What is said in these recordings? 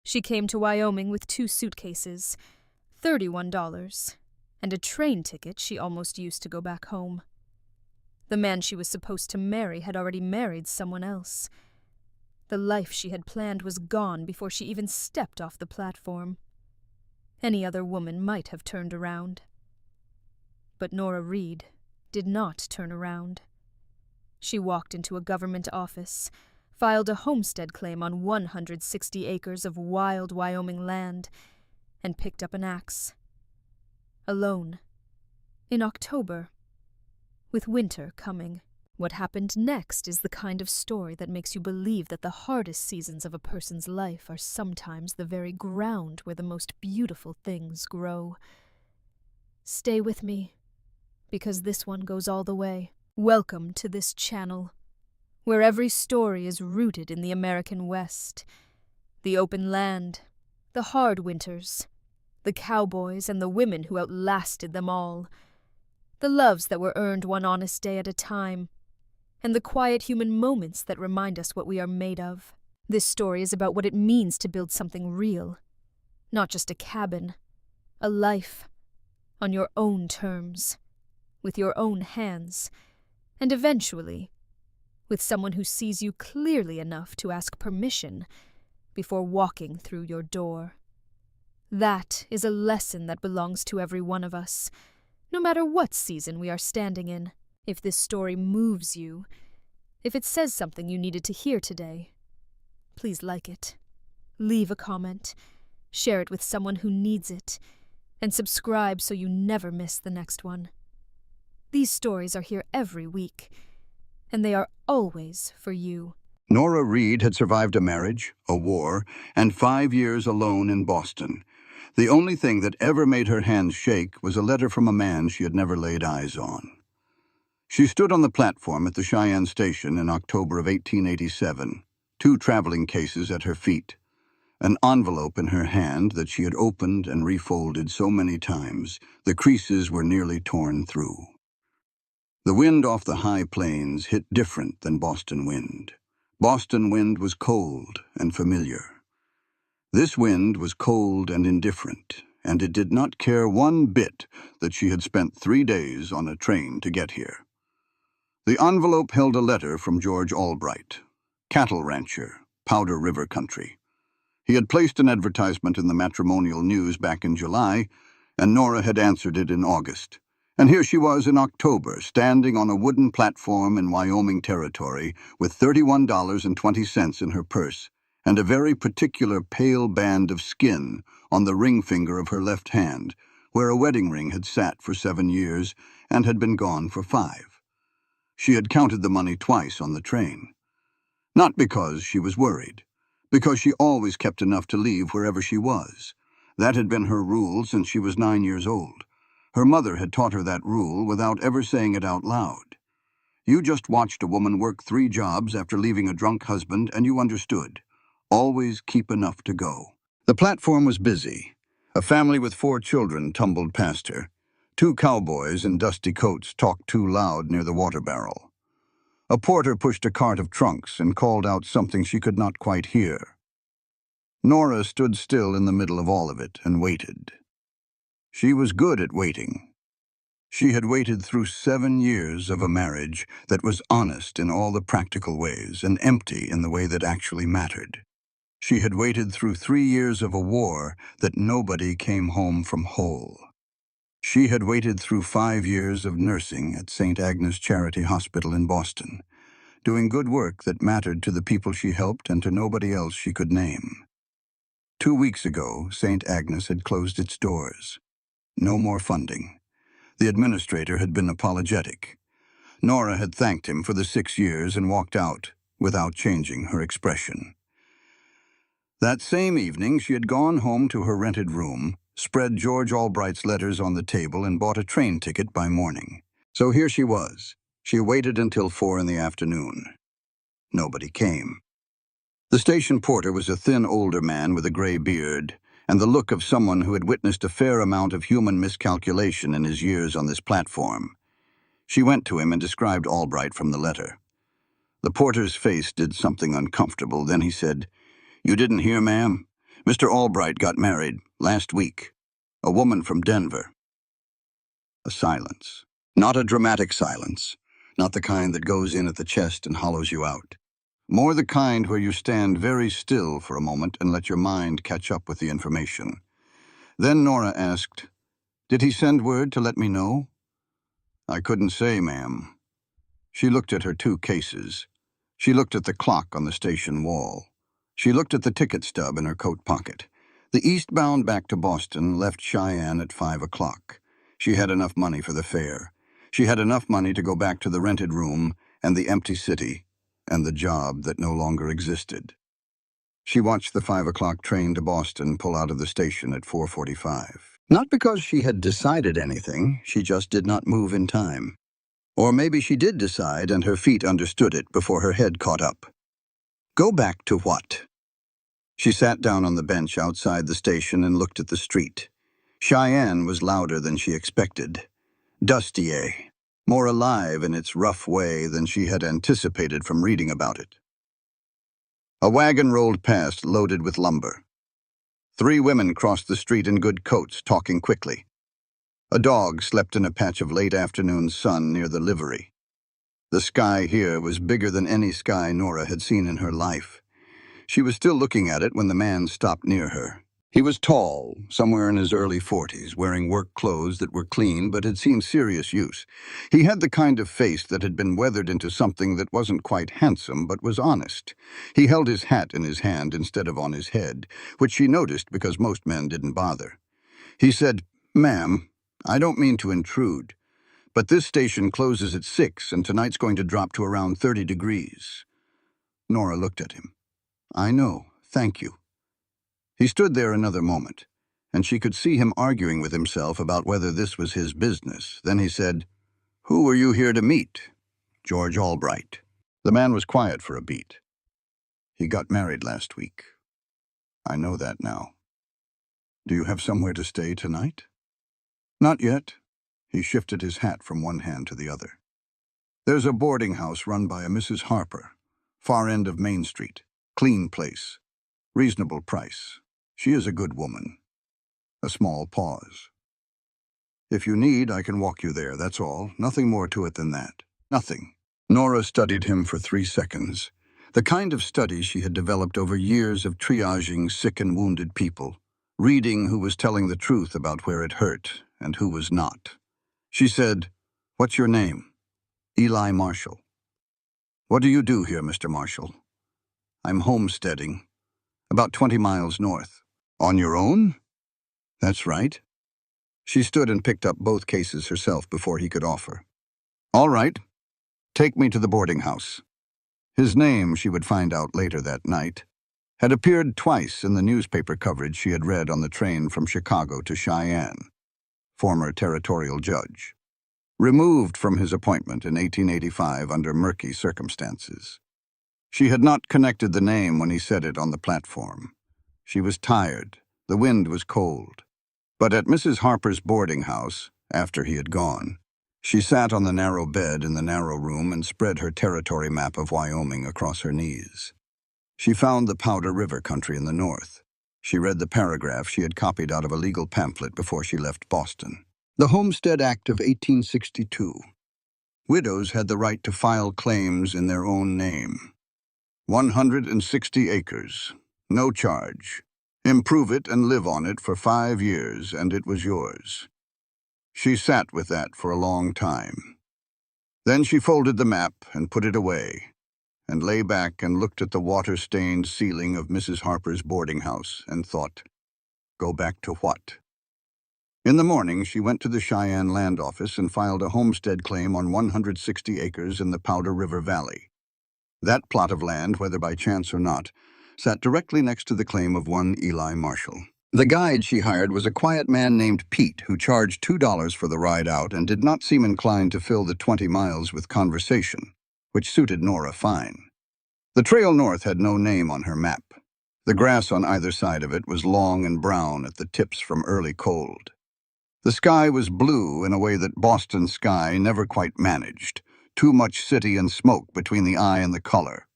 She came to Wyoming with 2 suitcases, $31, and a train ticket she almost used to go back home. The man she was supposed to marry had already married someone else. The life she had planned was gone before she even stepped off the platform. Any other woman might have turned around. But Nora Reed did not turn around. She walked into a government office, filed a homestead claim on 160 acres of wild Wyoming land, and picked up an axe. Alone. In October. With winter coming. What happened next is the kind of story that makes you believe that the hardest seasons of a person's life are sometimes the very ground where the most beautiful things grow. Stay with me, because this one goes all the way. Welcome to this channel, where every story is rooted in the American West, the open land, the hard winters, the cowboys and the women who outlasted them all, the loves that were earned one honest day at a time, and the quiet human moments that remind us what we are made of. This story is about what it means to build something real, not just a cabin, a life, on your own terms, with your own hands, and eventually, with someone who sees you clearly enough to ask permission before walking through your door. That is a lesson that belongs to every one of us, no matter what season we are standing in. If this story moves you, if it says something you needed to hear today, please like it. Leave a comment, share it with someone who needs it, and subscribe so you never miss the next one. These stories are here every week, and they are always for you. Nora Reed had survived a marriage, a war, and 5 years alone in Boston. The only thing that ever made her hands shake was a letter from a man she had never laid eyes on. She stood on the platform at the Cheyenne station in October of 1887, 2 traveling cases at her feet, an envelope in her hand that she had opened and refolded so many times, the creases were nearly torn through. The wind off the high plains hit different than Boston wind. Boston wind was cold and familiar. This wind was cold and indifferent, and it did not care one bit that she had spent 3 days on a train to get here. The envelope held a letter from George Albright, cattle rancher, Powder River country. He had placed an advertisement in the matrimonial news back in July, and Nora had answered it in August. And here she was in October, standing on a wooden platform in Wyoming territory with $31.20 in her purse and a very particular pale band of skin on the ring finger of her left hand, where a wedding ring had sat for 7 years and had been gone for 5. She had counted the money twice on the train. Not because she was worried, because she always kept enough to leave wherever she was. That had been her rule since she was 9 years old. Her mother had taught her that rule without ever saying it out loud. You just watched a woman work 3 jobs after leaving a drunk husband, and you understood. Always keep enough to go. The platform was busy. A family with 4 children tumbled past her. 2 cowboys in dusty coats talked too loud near the water barrel. A porter pushed a cart of trunks and called out something she could not quite hear. Nora stood still in the middle of all of it and waited. She was good at waiting. She had waited through 7 years of a marriage that was honest in all the practical ways and empty in the way that actually mattered. She had waited through 3 years of a war that nobody came home from whole. She had waited through 5 years of nursing at St. Agnes Charity Hospital in Boston, doing good work that mattered to the people she helped and to nobody else she could name. 2 weeks ago, St. Agnes had closed its doors. No more funding. The administrator had been apologetic. Nora had thanked him for the 6 years and walked out without changing her expression. That same evening, she had gone home to her rented room, spread George Albright's letters on the table, and bought a train ticket by morning. So here she was. She waited until 4 in the afternoon. Nobody came. The station porter was a thin older man with a gray beard, and the look of someone who had witnessed a fair amount of human miscalculation in his years on this platform. She went to him and described Albright from the letter. The porter's face did something uncomfortable. Then he said, "You didn't hear, ma'am? Mr. Albright got married last week. A woman from Denver. A silence. Not a dramatic silence. Not the kind that goes in at the chest and hollows you out. More the kind where you stand very still for a moment and let your mind catch up with the information. Then Nora asked, "Did he send word to let me know?" "I couldn't say, ma'am." She looked at her 2 cases. She looked at the clock on the station wall. She looked at the ticket stub in her coat pocket. The eastbound back to Boston left Cheyenne at 5 o'clock. She had enough money for the fare. She had enough money to go back to the rented room and the empty city and the job that no longer existed. She watched the 5 o'clock train to Boston pull out of the station at 4:45. Not because she had decided anything, she just did not move in time. Or maybe she did decide and her feet understood it before her head caught up. Go back to what? She sat down on the bench outside the station and looked at the street. Cheyenne was louder than she expected. Dustier, more alive in its rough way than she had anticipated from reading about it. A wagon rolled past loaded with lumber. 3 women crossed the street in good coats, talking quickly. A dog slept in a patch of late afternoon sun near the livery. The sky here was bigger than any sky Nora had seen in her life. She was still looking at it when the man stopped near her. He was tall, somewhere in his early 40s, wearing work clothes that were clean but had seen serious use. He had the kind of face that had been weathered into something that wasn't quite handsome but was honest. He held his hat in his hand instead of on his head, which she noticed because most men didn't bother. He said, "Ma'am, I don't mean to intrude, but this station closes at 6 and tonight's going to drop to around 30 degrees. Nora looked at him. "I know, thank you." He stood there another moment, and she could see him arguing with himself about whether this was his business. Then he said, "Who were you here to meet?" "George Albright." The man was quiet for a beat. "He got married last week." "I know that now. Do you have somewhere to stay tonight?" "Not yet." He shifted his hat from one hand to the other. "There's a boarding house run by a Mrs. Harper, far end of Main Street. Clean place. Reasonable price. She is a good woman." A small pause. "If you need, I can walk you there, that's all. Nothing more to it than that." "Nothing." Nora studied him for 3 seconds. The kind of study she had developed over years of triaging sick and wounded people, reading who was telling the truth about where it hurt and who was not. She said, "What's your name?" "Eli Marshall." "What do you do here, Mr. Marshall?" "I'm homesteading. About 20 miles north." "On your own?" "That's right." She stood and picked up both cases herself before he could offer. "All right. Take me to the boarding house." His name, she would find out later that night, had appeared twice in the newspaper coverage she had read on the train from Chicago to Cheyenne. Former territorial judge. Removed from his appointment in 1885 under murky circumstances. She had not connected the name when he said it on the platform. She was tired. The wind was cold. But at Mrs. Harper's boarding house, after he had gone, she sat on the narrow bed in the narrow room and spread her territory map of Wyoming across her knees. She found the Powder River country in the north. She read the paragraph she had copied out of a legal pamphlet before she left Boston. The Homestead Act of 1862. Widows had the right to file claims in their own name. 160 acres. No charge. Improve it and live on it for 5 years, and it was yours. She sat with that for a long time. Then she folded the map and put it away, and lay back and looked at the water-stained ceiling of Mrs. Harper's boarding house and thought, go back to what? In the morning, she went to the Cheyenne Land Office and filed a homestead claim on 160 acres in the Powder River Valley. That plot of land, whether by chance or not, sat directly next to the claim of one Eli Marshall. The guide she hired was a quiet man named Pete who charged $2 for the ride out and did not seem inclined to fill the 20 miles with conversation, which suited Nora fine. The trail north had no name on her map. The grass on either side of it was long and brown at the tips from early cold. The sky was blue in a way that Boston sky never quite managed, too much city and smoke between the eye and the color.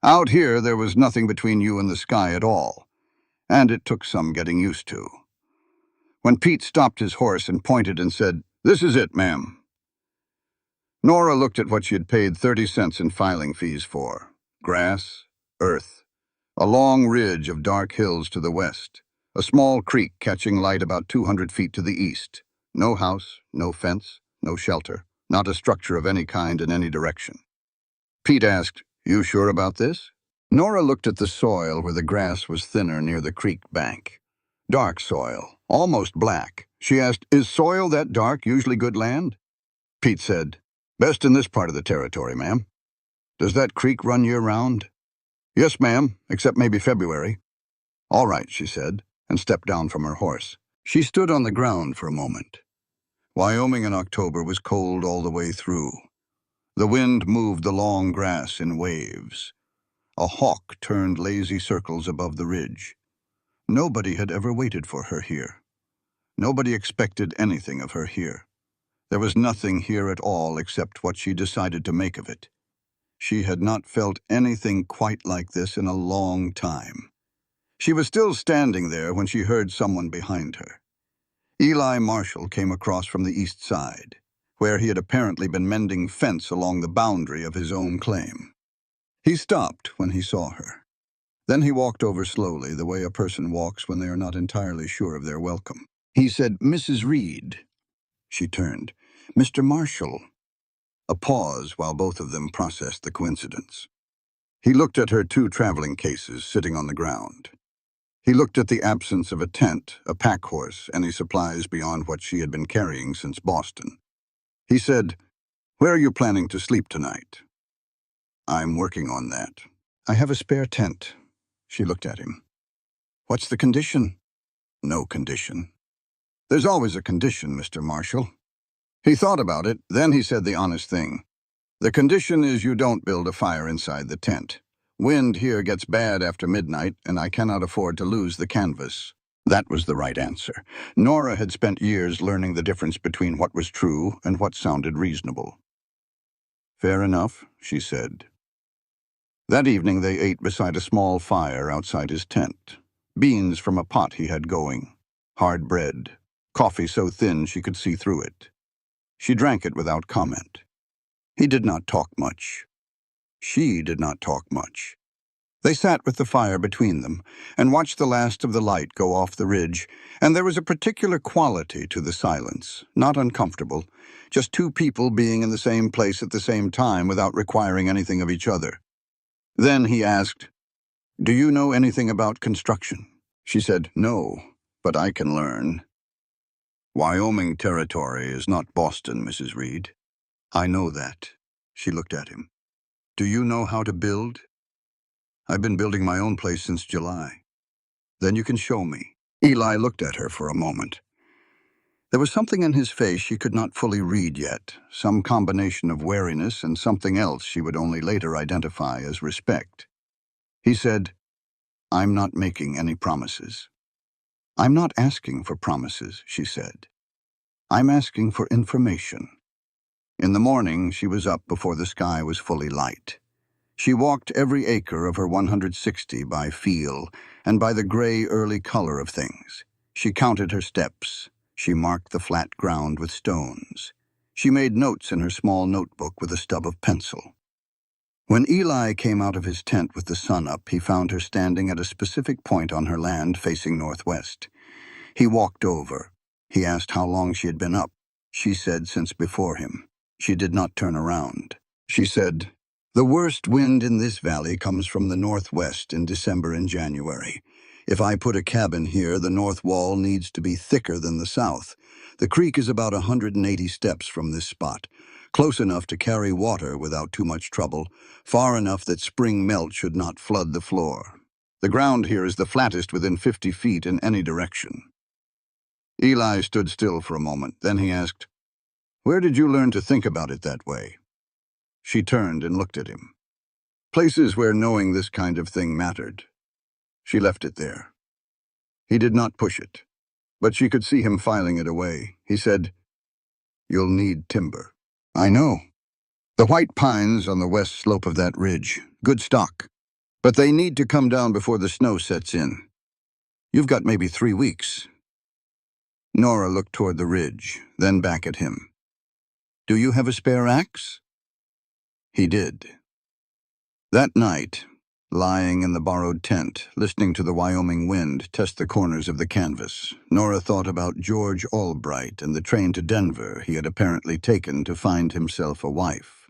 Out here there was nothing between you and the sky at all, and it took some getting used to. When Pete stopped his horse and pointed and said, "This is it, ma'am," Nora looked at what she had paid 30 cents in filing fees for. Grass, earth, a long ridge of dark hills to the west, a small creek catching light about 200 feet to the east. No house, no fence, no shelter, not a structure of any kind in any direction. Pete asked, "You sure about this?" Nora looked at the soil where the grass was thinner near the creek bank. Dark soil, almost black. She asked, "Is soil that dark usually good land?" Pete said, "Best in this part of the territory, ma'am." "Does that creek run year-round?" "Yes, ma'am, except maybe February." "All right," she said, and stepped down from her horse. She stood on the ground for a moment. Wyoming in October was cold all the way through. The wind moved the long grass in waves. A hawk turned lazy circles above the ridge. Nobody had ever waited for her here. Nobody expected anything of her here. There was nothing here at all except what she decided to make of it. She had not felt anything quite like this in a long time. She was still standing there when she heard someone behind her. Eli Marshall came across from the east side, where he had apparently been mending fence along the boundary of his own claim. He stopped when he saw her. Then he walked over slowly, the way a person walks when they are not entirely sure of their welcome. He said, "Mrs. Reed." She turned. "Mr. Marshall." A pause while both of them processed the coincidence. He looked at her 2 traveling cases sitting on the ground. He looked at the absence of a tent, a pack horse, any supplies beyond what she had been carrying since Boston. He said, "Where are you planning to sleep tonight?" "I'm working on that. I have a spare tent." She looked at him. "What's the condition?" "No condition." "There's always a condition, Mr. Marshall." He thought about it, then he said the honest thing. "The condition is you don't build a fire inside the tent. Wind here gets bad after midnight, and I cannot afford to lose the canvas." That was the right answer. Nora had spent years learning the difference between what was true and what sounded reasonable. "Fair enough," she said. That evening they ate beside a small fire outside his tent. Beans from a pot he had going. Hard bread. Coffee so thin she could see through it. She drank it without comment. He did not talk much. She did not talk much. They sat with the fire between them and watched the last of the light go off the ridge, and there was a particular quality to the silence, not uncomfortable, just 2 people being in the same place at the same time without requiring anything of each other. Then he asked, "Do you know anything about construction?" She said, "No, but I can learn." "Wyoming territory is not Boston, Mrs. Reed." "I know that." She looked at him. "Do you know how to build?" "I've been building my own place since July." "Then you can show me." Eli looked at her for a moment. There was something in his face she could not fully read yet, some combination of wariness and something else she would only later identify as respect. He said, "I'm not making any promises." "I'm not asking for promises," she said. "I'm asking for information." In the morning, she was up before the sky was fully light. She walked every acre of her 160 by feel and by the gray early color of things. She counted her steps. She marked the flat ground with stones. She made notes in her small notebook with a stub of pencil. When Eli came out of his tent with the sun up, he found her standing at a specific point on her land facing northwest. He walked over. He asked how long she had been up. She said since before him. She did not turn around. She said, "The worst wind in this valley comes from the northwest in December and January. If I put a cabin here, the north wall needs to be thicker than the south. The creek is about 180 steps from this spot, close enough to carry water without too much trouble, far enough that spring melt should not flood the floor. The ground here is the flattest within 50 feet in any direction." Eli stood still for a moment. Then he asked, "Where did you learn to think about it that way?" She turned and looked at him. "Places where knowing this kind of thing mattered." She left it there. He did not push it, but she could see him filing it away. He said, "You'll need timber." "I know. The white pines on the west slope of that ridge. Good stock. But they need to come down before the snow sets in." You've got maybe 3 weeks. Nora looked toward the ridge, then back at him. Do you have a spare axe? He did. That night, lying in the borrowed tent, listening to the Wyoming wind test the corners of the canvas, Nora thought about George Albright and the train to Denver he had apparently taken to find himself a wife.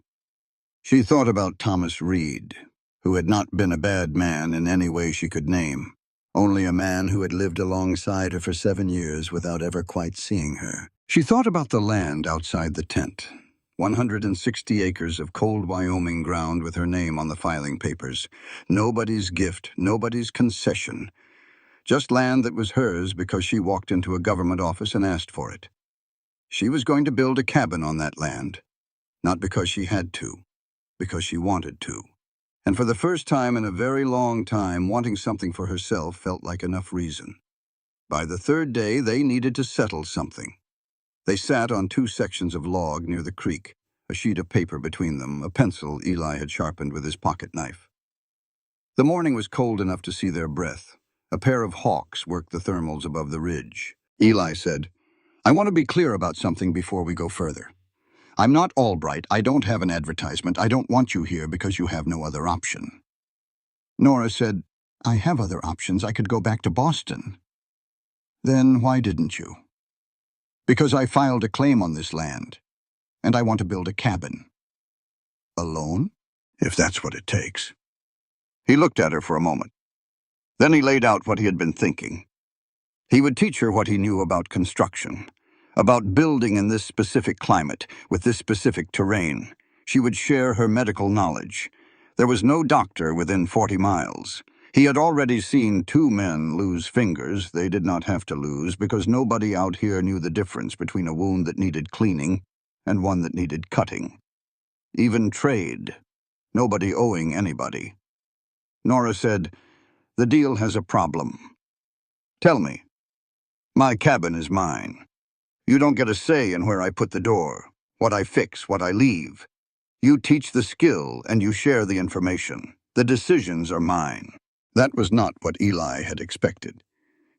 She thought about Thomas Reed, who had not been a bad man in any way she could name, only a man who had lived alongside her for 7 years without ever quite seeing her. She thought about the land outside the tent. 160 acres of cold Wyoming ground with her name on the filing papers. Nobody's gift, nobody's concession. Just land that was hers because she walked into a government office and asked for it. She was going to build a cabin on that land, not because she had to, because she wanted to. And for the first time in a very long time, wanting something for herself felt like enough reason. By the 3rd day, they needed to settle something. They sat on 2 sections of log near the creek, a sheet of paper between them, a pencil Eli had sharpened with his pocket knife. The morning was cold enough to see their breath. A pair of hawks worked the thermals above the ridge. Eli said, I want to be clear about something before we go further. I'm not Albright. I don't have an advertisement. I don't want you here because you have no other option. Nora said, I have other options. I could go back to Boston. Then why didn't you? Because I filed a claim on this land, and I want to build a cabin. Alone? If that's what it takes. He looked at her for a moment. Then he laid out what he had been thinking. He would teach her what he knew about construction, about building in this specific climate, with this specific terrain. She would share her medical knowledge. There was no doctor within 40 miles. He had already seen 2 men lose fingers they did not have to lose because nobody out here knew the difference between a wound that needed cleaning and one that needed cutting. Even trade. Nobody owing anybody. Nora said, the deal has a problem. Tell me. My cabin is mine. You don't get a say in where I put the door, what I fix, what I leave. You teach the skill and you share the information. The decisions are mine. That was not what Eli had expected.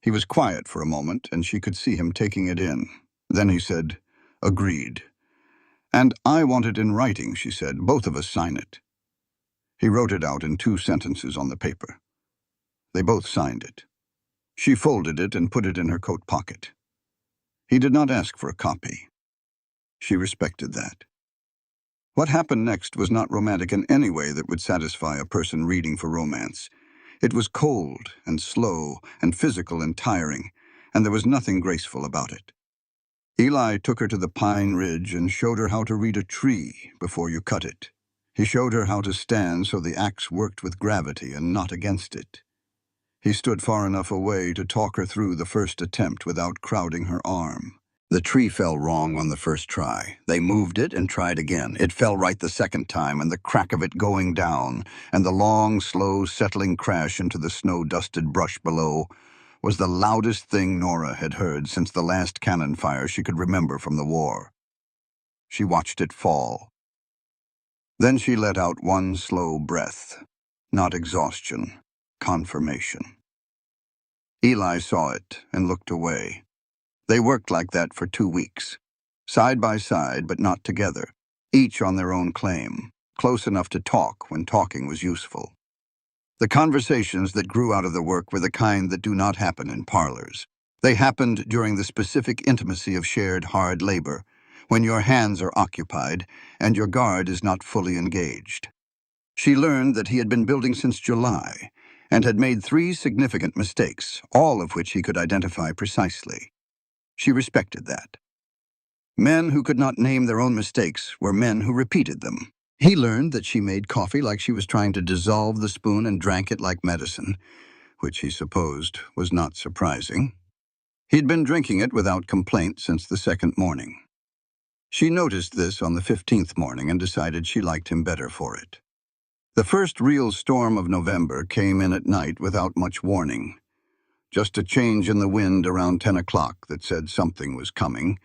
He was quiet for a moment, and she could see him taking it in. Then he said, agreed. And I want it in writing, she said. Both of us sign it. He wrote it out in 2 sentences on the paper. They both signed it. She folded it and put it in her coat pocket. He did not ask for a copy. She respected that. What happened next was not romantic in any way that would satisfy a person reading for romance. It was cold and slow and physical and tiring, and there was nothing graceful about it. Eli took her to the pine ridge and showed her how to read a tree before you cut it. He showed her how to stand so the axe worked with gravity and not against it. He stood far enough away to talk her through the first attempt without crowding her arm. The tree fell wrong on the first try. They moved it and tried again. It fell right the second time, and the crack of it going down, and the long, slow, settling crash into the snow-dusted brush below was the loudest thing Nora had heard since the last cannon fire she could remember from the war. She watched it fall. Then she let out one slow breath. Not exhaustion, confirmation. Eli saw it and looked away. They worked like that for 2 weeks, side by side but not together, each on their own claim, close enough to talk when talking was useful. The conversations that grew out of the work were the kind that do not happen in parlors. They happened during the specific intimacy of shared hard labor, when your hands are occupied and your guard is not fully engaged. She learned that he had been building since July and had made 3 significant mistakes, all of which he could identify precisely. She respected that. Men who could not name their own mistakes were men who repeated them. He learned that she made coffee like she was trying to dissolve the spoon and drank it like medicine, which he supposed was not surprising. He'd been drinking it without complaint since the 2nd morning. She noticed this on the 15th morning and decided she liked him better for it. The first real storm of November came in at night without much warning. Just a change in the wind around 10 o'clock that said something was coming,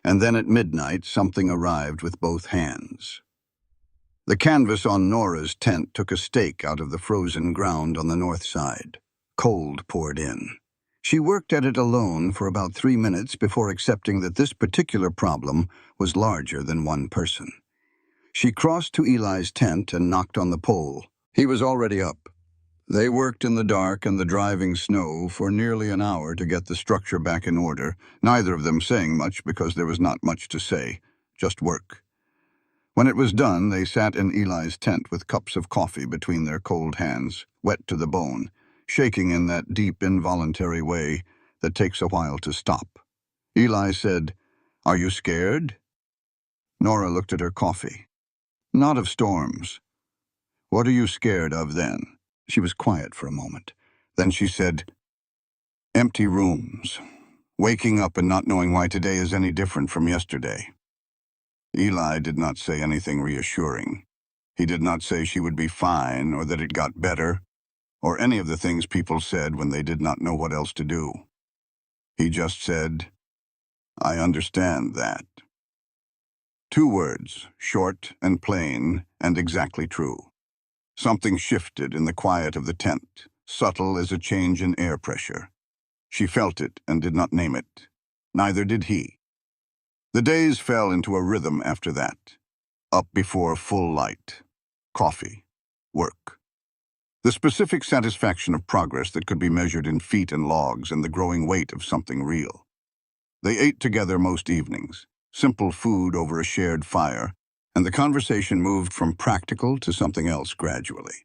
and then at midnight something arrived with both hands. The canvas on Nora's tent took a stake out of the frozen ground on the north side. Cold poured in. She worked at it alone for about 3 minutes before accepting that this particular problem was larger than one person. She crossed to Eli's tent and knocked on the pole. He was already up. They worked in the dark and the driving snow for nearly an hour to get the structure back in order, neither of them saying much because there was not much to say, just work. When it was done, they sat in Eli's tent with cups of coffee between their cold hands, wet to the bone, shaking in that deep, involuntary way that takes a while to stop. Eli said, "Are you scared?" Nora looked at her coffee. "Not of storms." "What are you scared of then?" She was quiet for a moment. Then she said, "Empty rooms. Waking up and not knowing why today is any different from yesterday." Eli did not say anything reassuring. He did not say she would be fine or that it got better, or any of the things people said when they did not know what else to do. He just said, "I understand that." 2 words, short and plain and exactly true. Something shifted in the quiet of the tent, subtle as a change in air pressure. She felt it and did not name it. Neither did he. The days fell into a rhythm after that. Up before full light. Coffee. Work. The specific satisfaction of progress that could be measured in feet and logs and the growing weight of something real. They ate together most evenings, simple food over a shared fire, and the conversation moved from practical to something else gradually.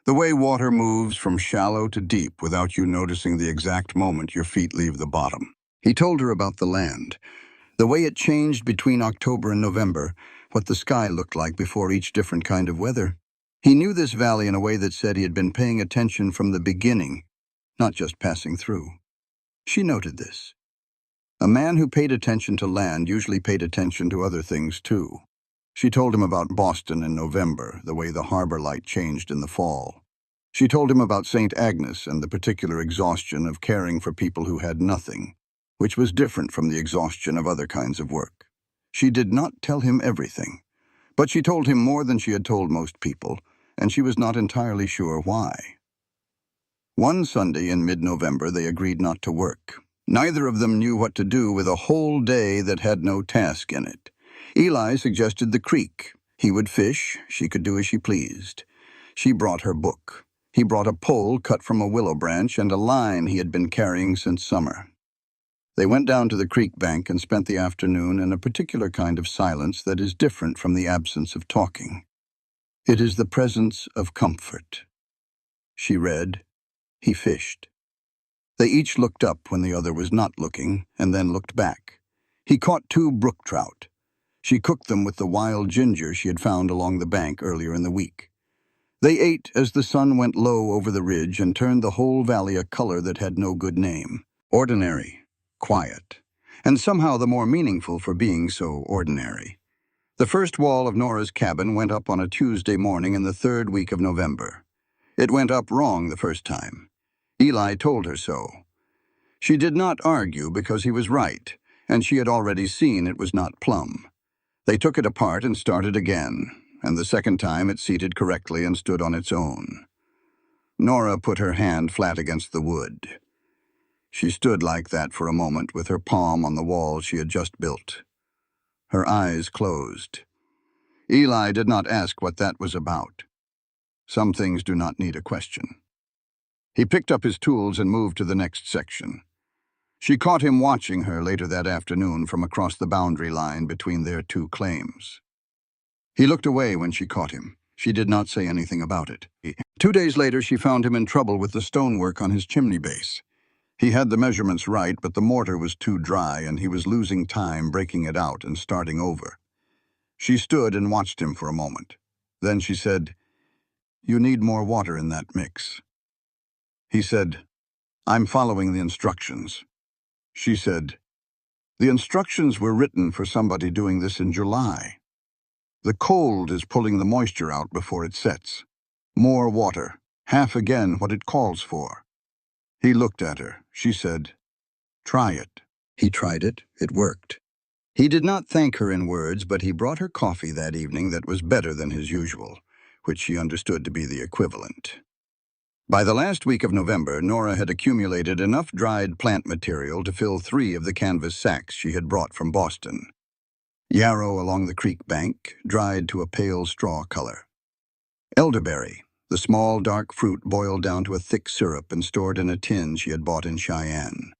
The way water moves from shallow to deep without you noticing the exact moment your feet leave the bottom. He told her about the land, the way it changed between October and November, what the sky looked like before each different kind of weather. He knew this valley in a way that said he had been paying attention from the beginning, not just passing through. She noted this. A man who paid attention to land usually paid attention to other things too. She told him about Boston in November, the way the harbor light changed in the fall. She told him about St. Agnes and the particular exhaustion of caring for people who had nothing, which was different from the exhaustion of other kinds of work. She did not tell him everything, but she told him more than she had told most people, and she was not entirely sure why. One Sunday in mid-November, they agreed not to work. Neither of them knew what to do with a whole day that had no task in it. Eli suggested the creek. He would fish, she could do as she pleased. She brought her book. He brought a pole cut from a willow branch and a line he had been carrying since summer. They went down to the creek bank and spent the afternoon in a particular kind of silence that is different from the absence of talking. It is the presence of comfort. She read. He fished. They each looked up when the other was not looking, and then looked back. He caught 2 brook trout. She cooked them with the wild ginger she had found along the bank earlier in the week. They ate as the sun went low over the ridge and turned the whole valley a color that had no good name. Ordinary. Quiet, and somehow the more meaningful for being so ordinary. The first wall of Nora's cabin went up on a Tuesday morning in the 3rd week of November. It went up wrong the first time. Eli told her so. She did not argue because he was right, and she had already seen it was not plumb. They took it apart and started again, and the second time it seated correctly and stood on its own. Nora put her hand flat against the wood. She stood like that for a moment with her palm on the wall she had just built. Her eyes closed. Eli did not ask what that was about. Some things do not need a question. He picked up his tools and moved to the next section. She caught him watching her later that afternoon from across the boundary line between their 2 claims. He looked away when she caught him. She did not say anything about it. 2 days later, she found him in trouble with the stonework on his chimney base. He had the measurements right, but the mortar was too dry, and he was losing time breaking it out and starting over. She stood and watched him for a moment. Then she said, "You need more water in that mix." He said, "I'm following the instructions." She said, "The instructions were written for somebody doing this in July. The cold is pulling the moisture out before it sets. More water, half again what it calls for." He looked at her. She said, "Try it." He tried it. It worked. He did not thank her in words, but he brought her coffee that evening that was better than his usual, which she understood to be the equivalent. By the last week of November, Nora had accumulated enough dried plant material to fill 3 of the canvas sacks she had brought from Boston. Yarrow along the creek bank, dried to a pale straw color. Elderberry, the small dark fruit boiled down to a thick syrup and stored in a tin she had bought in Cheyenne.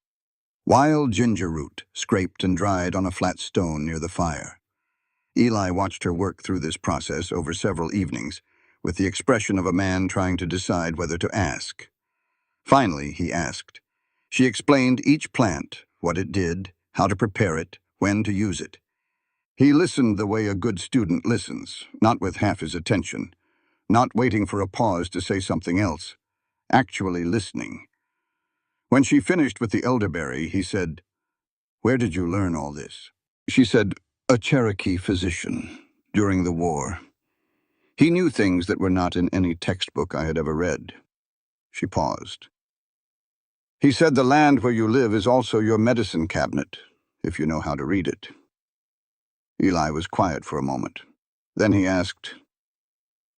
Wild ginger root, scraped and dried on a flat stone near the fire. Eli watched her work through this process over several evenings, with the expression of a man trying to decide whether to ask. Finally, he asked. She explained each plant, what it did, how to prepare it, when to use it. He listened the way a good student listens, not with half his attention, not waiting for a pause to say something else, actually listening. When she finished with the elderberry, he said, "Where did you learn all this?" She said, "A Cherokee physician, during the war. He knew things that were not in any textbook I had ever read." She paused. "He said the land where you live is also your medicine cabinet, if you know how to read it." Eli was quiet for a moment. Then he asked,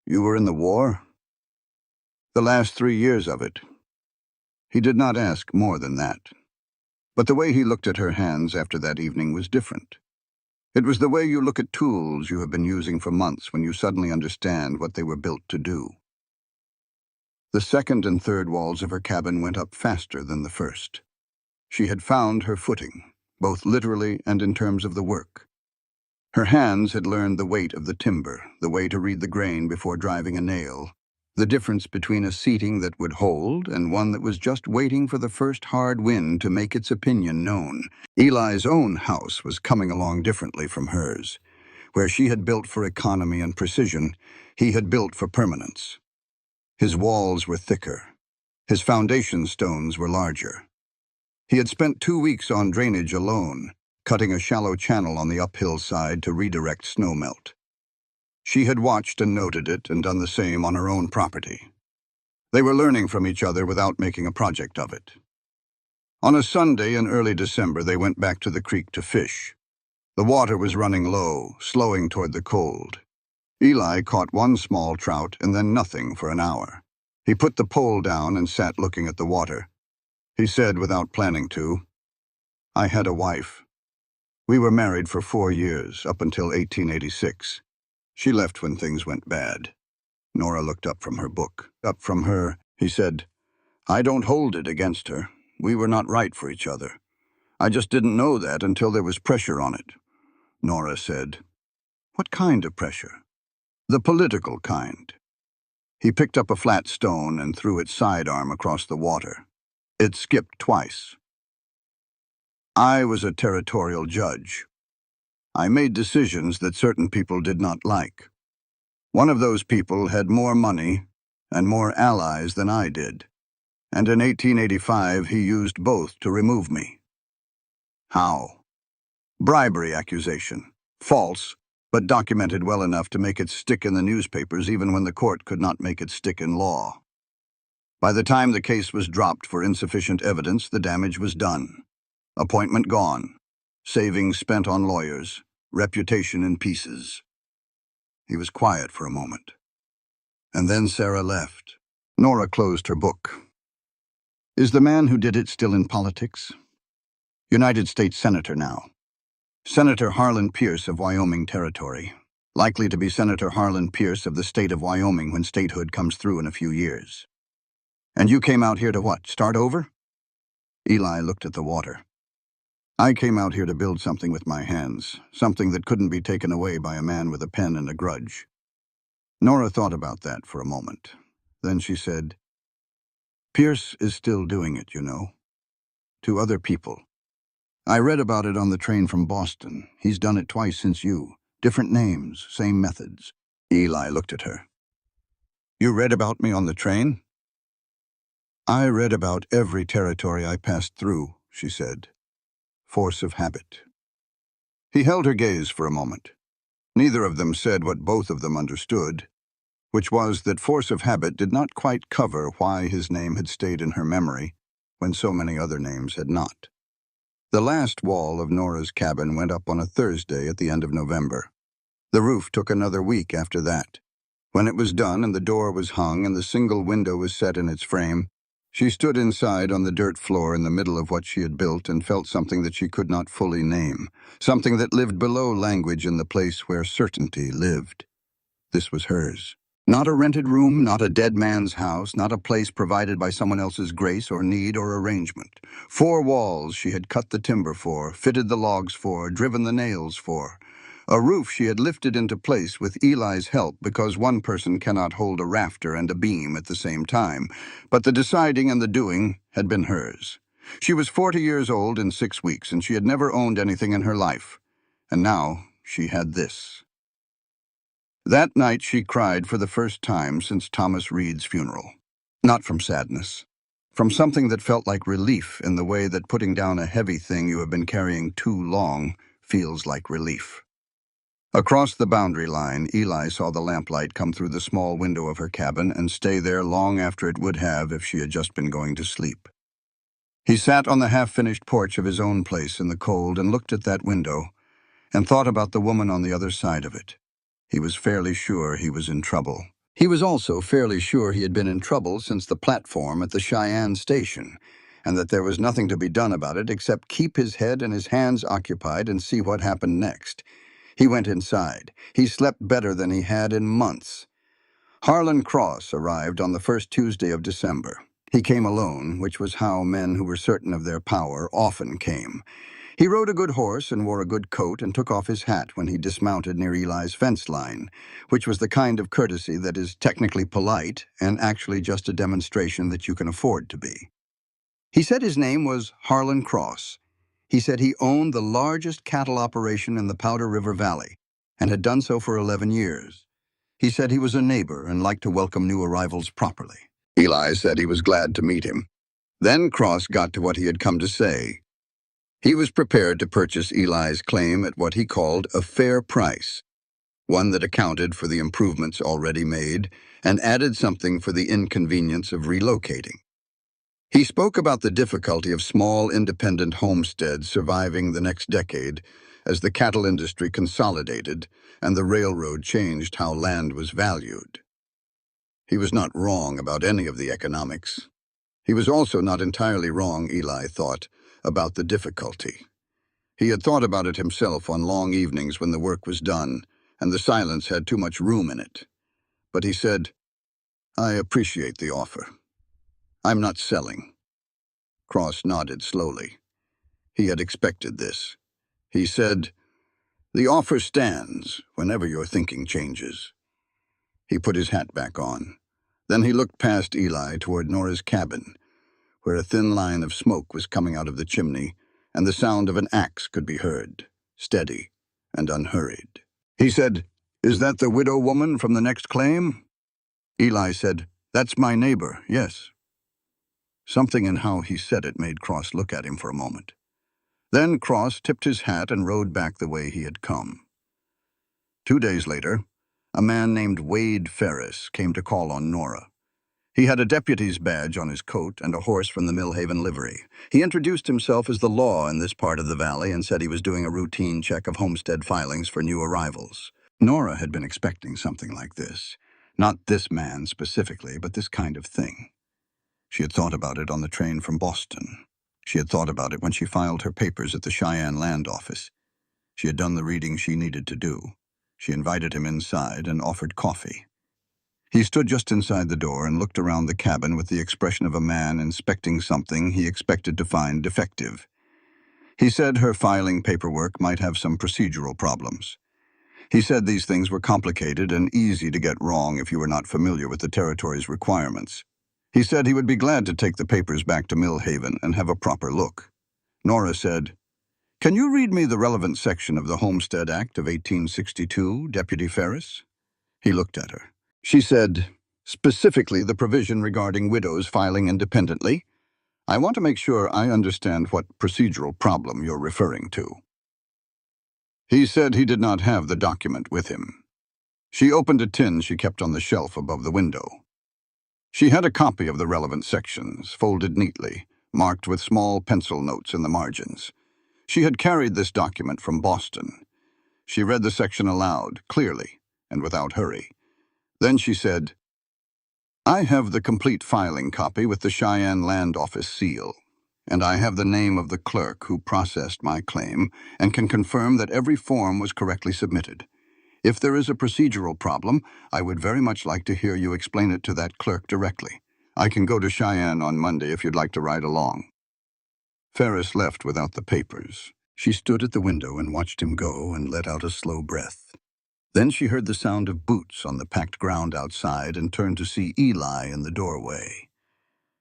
"You were in the war?" "The last 3 years of it." He did not ask more than that. But the way he looked at her hands after that evening was different. It was the way you look at tools you have been using for months when you suddenly understand what they were built to do. The second and third walls of her cabin went up faster than the first. She had found her footing, both literally and in terms of the work. Her hands had learned the weight of the timber, the way to read the grain before driving a nail, the difference between a seating that would hold and one that was just waiting for the first hard wind to make its opinion known. Eli's own house was coming along differently from hers. Where she had built for economy and precision, he had built for permanence. His walls were thicker. His foundation stones were larger. He had spent 2 weeks on drainage alone, cutting a shallow channel on the uphill side to redirect snowmelt. She had watched and noted it and done the same on her own property. They were learning from each other without making a project of it. On a Sunday in early December, they went back to the creek to fish. The water was running low, slowing toward the cold. Eli caught 1 small trout and then nothing for an hour. He put the pole down and sat looking at the water. He said, without planning to, "I had a wife. We were married for 4 years, up until 1886. She left when things went bad." Nora looked up from her book. "Up from her," he said. "I don't hold it against her. We were not right for each other. I just didn't know that until there was pressure on it." Nora said, "What kind of pressure?" "The political kind." He picked up a flat stone and threw its sidearm across the water. It skipped twice. "I was a territorial judge. I made decisions that certain people did not like. One of those people had more money and more allies than I did, and in 1885 he used both to remove me." "How?" "Bribery accusation. False, but documented well enough to make it stick in the newspapers even when the court could not make it stick in law. By the time the case was dropped for insufficient evidence, the damage was done. Appointment gone. Savings spent on lawyers. Reputation in pieces." He was quiet for a moment. And then Sarah left. Nora closed her book. "Is the man who did it still in politics?" "United States Senator now. Senator Harlan Pierce of Wyoming Territory. Likely to be Senator Harlan Pierce of the state of Wyoming when statehood comes through in a few years." "And you came out here to what, start over?" Eli looked at the water. "I came out here to build something with my hands, something that couldn't be taken away by a man with a pen and a grudge." Nora thought about that for a moment. Then she said, "Pierce is still doing it, you know. To other people. I read about it on the train from Boston. He's done it twice since you. Different names, same methods." Eli looked at her. "You read about me on the train?" "I read about every territory I passed through," she said. Force of habit. He held her gaze for a moment. Neither of them said what both of them understood, which was that force of habit did not quite cover why his name had stayed in her memory when so many other names had not. The last wall of Nora's cabin went up on a Thursday at the end of November. The roof took another week after that, When it was done and the door was hung and the single window was set in its frame, she stood inside on the dirt floor in the middle of what she had built and felt something that she could not fully name, something that lived below language in the place where certainty lived. This was hers. Not a rented room, not a dead man's house, not a place provided by someone else's grace or need or arrangement. 4 walls she had cut the timber for, fitted the logs for, driven the nails for. A roof she had lifted into place with Eli's help because one person cannot hold a rafter and a beam at the same time, but the deciding and the doing had been hers. She was 40 years old in 6 weeks, and she had never owned anything in her life. And now she had this. That night she cried for the first time since Thomas Reed's funeral. Not from sadness. From something that felt like relief in the way that putting down a heavy thing you have been carrying too long feels like relief. Across the boundary line, Eli saw the lamplight come through the small window of her cabin and stay there long after it would have if she had just been going to sleep. He sat on the half-finished porch of his own place in the cold and looked at that window and thought about the woman on the other side of it. He was fairly sure he was in trouble. He was also fairly sure he had been in trouble since the platform at the Cheyenne station, and that there was nothing to be done about it except keep his head and his hands occupied and see what happened next. He went inside. He slept better than he had in months. Harlan Cross arrived on the first Tuesday of December. He came alone, which was how men who were certain of their power often came. He rode a good horse and wore a good coat and took off his hat when he dismounted near Eli's fence line, which was the kind of courtesy that is technically polite and actually just a demonstration that you can afford to be. He said his name was Harlan Cross. He said he owned the largest cattle operation in the Powder River Valley and had done so for 11 years. He said he was a neighbor and liked to welcome new arrivals properly. Eli said he was glad to meet him. Then Cross got to what he had come to say. He was prepared to purchase Eli's claim at what he called a fair price, one that accounted for the improvements already made and added something for the inconvenience of relocating. He spoke about the difficulty of small independent homesteads surviving the next decade as the cattle industry consolidated and the railroad changed how land was valued. He was not wrong about any of the economics. He was also not entirely wrong, Eli thought, about the difficulty. He had thought about it himself on long evenings when the work was done and the silence had too much room in it. But he said, "I appreciate the offer. I'm not selling." Cross nodded slowly. He had expected this. He said, "The offer stands whenever your thinking changes." He put his hat back on. Then he looked past Eli toward Nora's cabin, where a thin line of smoke was coming out of the chimney, and the sound of an axe could be heard, steady and unhurried. He said, "Is that the widow woman from the next claim?" Eli said, "That's my neighbor, yes." Something in how he said it made Cross look at him for a moment. Then Cross tipped his hat and rode back the way he had come. 2 days later, a man named Wade Ferris came to call on Nora. He had a deputy's badge on his coat and a horse from the Millhaven livery. He introduced himself as the law in this part of the valley and said he was doing a routine check of homestead filings for new arrivals. Nora had been expecting something like this. Not this man specifically, but this kind of thing. She had thought about it on the train from Boston. She had thought about it when she filed her papers at the Cheyenne land office. She had done the reading she needed to do. She invited him inside and offered coffee. He stood just inside the door and looked around the cabin with the expression of a man inspecting something he expected to find defective. He said her filing paperwork might have some procedural problems. He said these things were complicated and easy to get wrong if you were not familiar with the territory's requirements. He said he would be glad to take the papers back to Millhaven and have a proper look. Nora said, "Can you read me the relevant section of the Homestead Act of 1862, Deputy Ferris?" He looked at her. She said, "Specifically the provision regarding widows filing independently. I want to make sure I understand what procedural problem you're referring to." He said he did not have the document with him. She opened a tin she kept on the shelf above the window. She had a copy of the relevant sections, folded neatly, marked with small pencil notes in the margins. She had carried this document from Boston. She read the section aloud, clearly, and without hurry. Then she said, "I have the complete filing copy with the Cheyenne Land Office seal, and I have the name of the clerk who processed my claim and can confirm that every form was correctly submitted. If there is a procedural problem, I would very much like to hear you explain it to that clerk directly. I can go to Cheyenne on Monday if you'd like to ride along." Ferris left without the papers. She stood at the window and watched him go and let out a slow breath. Then she heard the sound of boots on the packed ground outside and turned to see Eli in the doorway.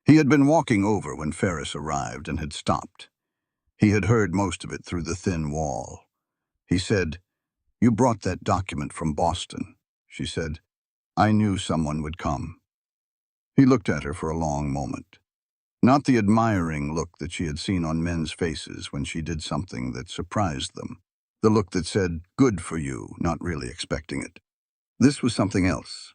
He had been walking over when Ferris arrived and had stopped. He had heard most of it through the thin wall. He said, "You brought that document from Boston," she said. "I knew someone would come." He looked at her for a long moment. Not the admiring look that she had seen on men's faces when she did something that surprised them. The look that said, "Good for you," not really expecting it. This was something else.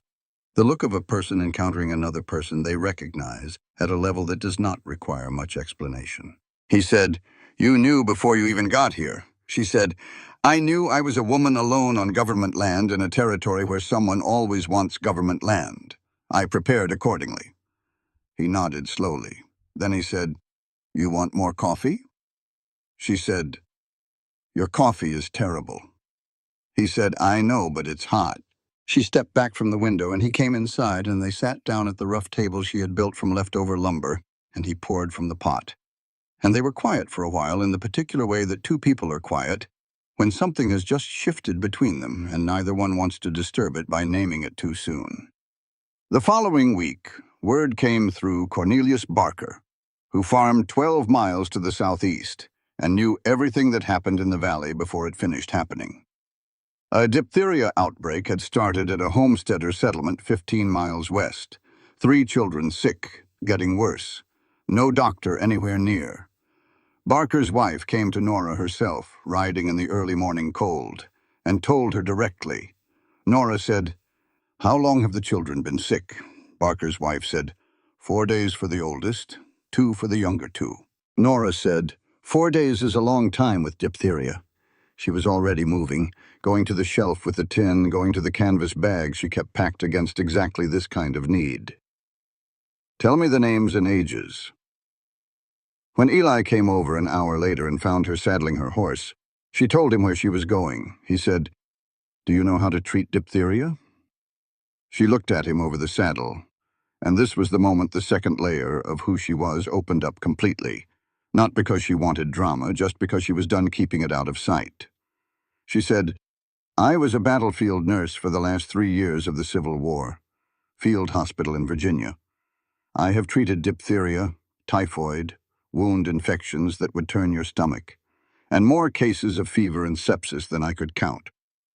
The look of a person encountering another person they recognize at a level that does not require much explanation. He said, "You knew before you even got here." She said, "I knew I was a woman alone on government land in a territory where someone always wants government land. I prepared accordingly." He nodded slowly. Then he said, "You want more coffee?" She said, "Your coffee is terrible." He said, "I know, but it's hot." She stepped back from the window, and he came inside, and they sat down at the rough table she had built from leftover lumber, and he poured from the pot. And they were quiet for a while in the particular way that two people are quiet when something has just shifted between them, and neither one wants to disturb it by naming it too soon. The following week, word came through Cornelius Barker, who farmed 12 miles to the southeast and knew everything that happened in the valley before it finished happening. A diphtheria outbreak had started at a homesteader settlement 15 miles west. 3 children sick, getting worse. No doctor anywhere near. Barker's wife came to Nora herself, riding in the early morning cold, and told her directly. Nora said, "How long have the children been sick?" Barker's wife said, 4 days for the oldest, 2 for the younger 2. Nora said, 4 days is a long time with diphtheria." She was already moving, going to the shelf with the tin, going to the canvas bag she kept packed against exactly this kind of need. "Tell me the names and ages." When Eli came over an hour later and found her saddling her horse, she told him where she was going. He said, "Do you know how to treat diphtheria?" She looked at him over the saddle, and this was the moment the second layer of who she was opened up completely, not because she wanted drama, just because she was done keeping it out of sight. She said, "I was a battlefield nurse for the last 3 years of the Civil War, field hospital in Virginia. I have treated diphtheria, typhoid, wound infections that would turn your stomach, and more cases of fever and sepsis than I could count.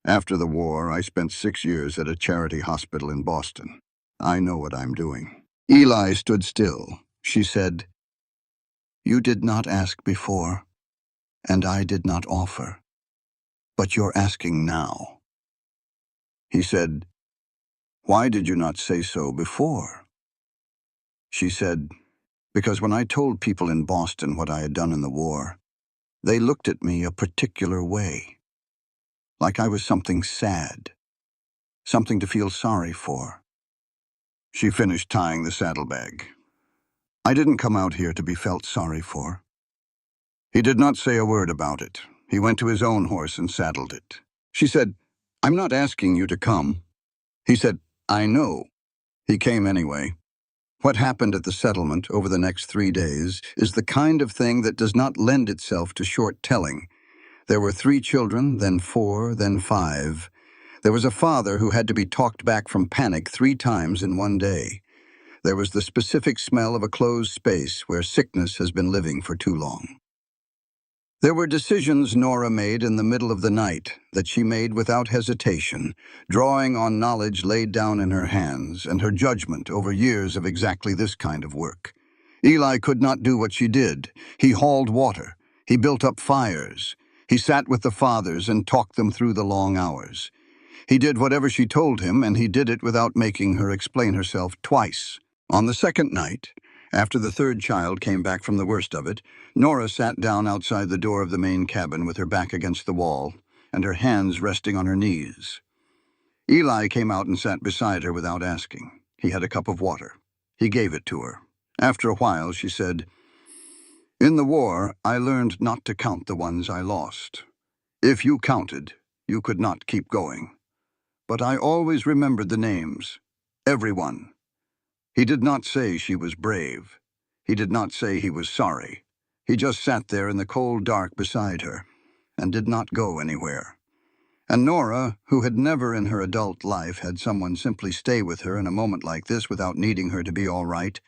After the war, I spent 6 years at a charity hospital in Boston. I know what I'm doing." Eli stood still. She said, "You did not ask before, and I did not offer, but you're asking now." He said, "Why did you not say so before?" She said, "Because when I told people in Boston what I had done in the war, they looked at me a particular way, like I was something sad, something to feel sorry for." She finished tying the saddlebag. "I didn't come out here to be felt sorry for." He did not say a word about it. He went to his own horse and saddled it. She said, "I'm not asking you to come." He said, "I know." He came anyway. What happened at the settlement over the next 3 days is the kind of thing that does not lend itself to short telling. There were 3 children, then 4, then 5. There was a father who had to be talked back from panic 3 times in one day. There was the specific smell of a closed space where sickness has been living for too long. There were decisions Nora made in the middle of the night that she made without hesitation, drawing on knowledge laid down in her hands and her judgment over years of exactly this kind of work. Eli could not do what she did. He hauled water. He built up fires. He sat with the fathers and talked them through the long hours. He did whatever she told him, and he did it without making her explain herself twice. On the second night, after the 3rd child came back from the worst of it, Nora sat down outside the door of the main cabin with her back against the wall and her hands resting on her knees. Eli came out and sat beside her without asking. He had a cup of water. He gave it to her. After a while, she said, "In the war, I learned not to count the ones I lost. If you counted, you could not keep going. But I always remembered the names. Everyone." He did not say she was brave. He did not say he was sorry. He just sat there in the cold dark beside her and did not go anywhere. And Nora, who had never in her adult life had someone simply stay with her in a moment like this without needing her to be all right,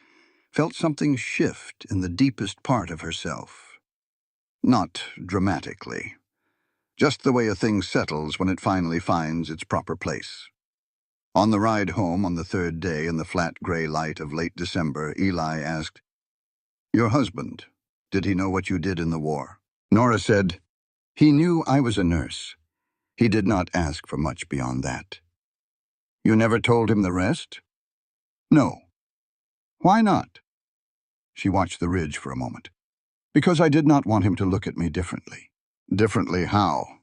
felt something shift in the deepest part of herself. Not dramatically. Just the way a thing settles when it finally finds its proper place. On the ride home on the third day in the flat gray light of late December, Eli asked, "Your husband, did he know what you did in the war?" Nora said, "He knew I was a nurse. He did not ask for much beyond that." "You never told him the rest?" "No." "Why not?" She watched the ridge for a moment. "Because I did not want him to look at me differently." "Differently how?"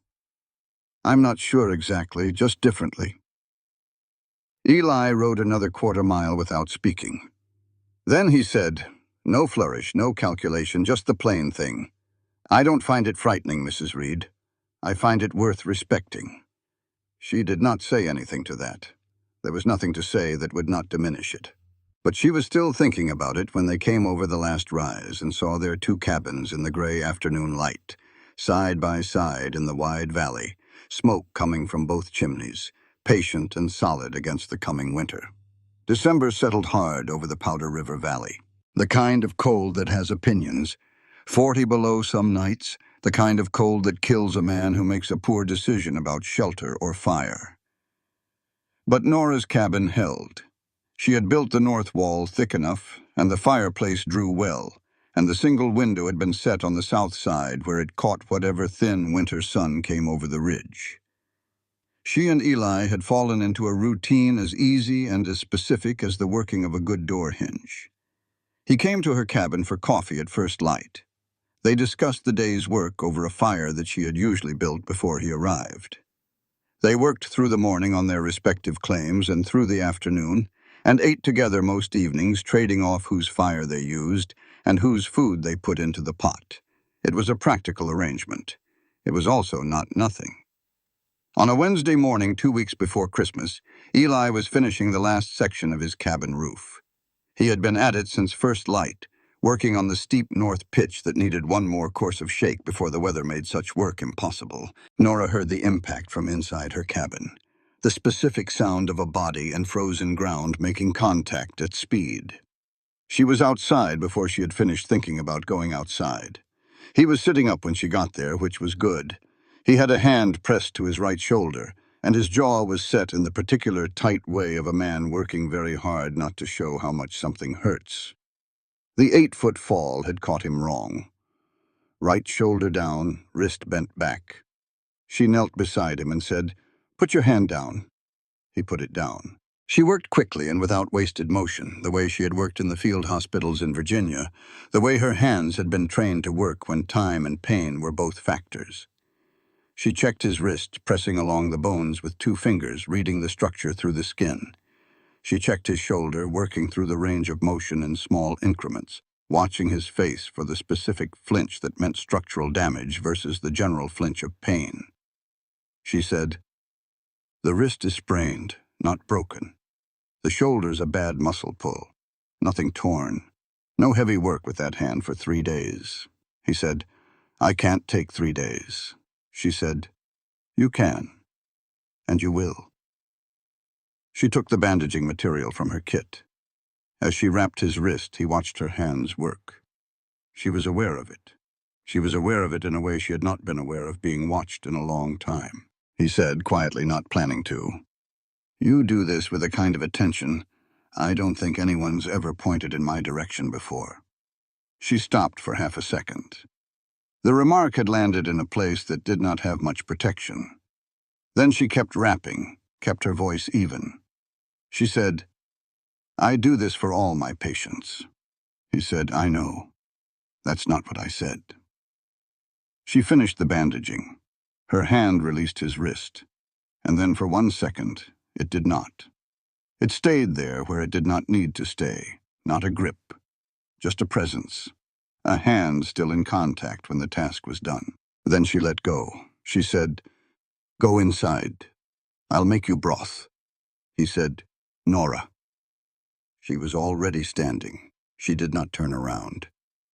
"I'm not sure exactly, just differently." Eli rode another quarter-mile without speaking. Then he said, no flourish, no calculation, just the plain thing. "I don't find it frightening, Mrs. Reed. I find it worth respecting." She did not say anything to that. There was nothing to say that would not diminish it. But she was still thinking about it when they came over the last rise and saw their two cabins in the gray afternoon light, side by side in the wide valley, smoke coming from both chimneys, patient and solid against the coming winter. December settled hard over the Powder River Valley, the kind of cold that has opinions. 40 below some nights, the kind of cold that kills a man who makes a poor decision about shelter or fire. But Nora's cabin held. She had built the north wall thick enough, and the fireplace drew well, and the single window had been set on the south side where it caught whatever thin winter sun came over the ridge. She and Eli had fallen into a routine as easy and as specific as the working of a good door hinge. He came to her cabin for coffee at first light. They discussed the day's work over a fire that she had usually built before he arrived. They worked through the morning on their respective claims and through the afternoon, and ate together most evenings, trading off whose fire they used and whose food they put into the pot. It was a practical arrangement. It was also not nothing. On a Wednesday morning 2 weeks before Christmas, Eli was finishing the last section of his cabin roof. He had been at it since first light, working on the steep north pitch that needed one more course of shake before the weather made such work impossible. Nora heard the impact from inside her cabin, the specific sound of a body and frozen ground making contact at speed. She was outside before she had finished thinking about going outside. He was sitting up when she got there, which was good. He had a hand pressed to his right shoulder, and his jaw was set in the particular tight way of a man working very hard not to show how much something hurts. The 8-foot fall had caught him wrong. Right shoulder down, wrist bent back. She knelt beside him and said, "Put your hand down." He put it down. She worked quickly and without wasted motion, the way she had worked in the field hospitals in Virginia, the way her hands had been trained to work when time and pain were both factors. She checked his wrist, pressing along the bones with 2 fingers, reading the structure through the skin. She checked his shoulder, working through the range of motion in small increments, watching his face for the specific flinch that meant structural damage versus the general flinch of pain. She said, "The wrist is sprained, not broken. The shoulder's a bad muscle pull. Nothing torn. No heavy work with that hand for 3 days." He said, "I can't take 3 days." She said, "You can, and you will." She took the bandaging material from her kit. As she wrapped his wrist, he watched her hands work. She was aware of it. She was aware of it in a way she had not been aware of being watched in a long time. He said, quietly, not planning to, "You do this with a kind of attention I don't think anyone's ever pointed in my direction before." She stopped for half a second. The remark had landed in a place that did not have much protection. Then she kept rapping, kept her voice even. She said, "I do this for all my patients." He said, "I know. That's not what I said." She finished the bandaging. Her hand released his wrist, and then for 1 second, It did not. It stayed there where it did not need to stay. Not a grip, just a presence. A hand still in contact when the task was done. Then she let go. She said, "Go inside. I'll make you broth." He said, "Nora." She was already standing. She did not turn around.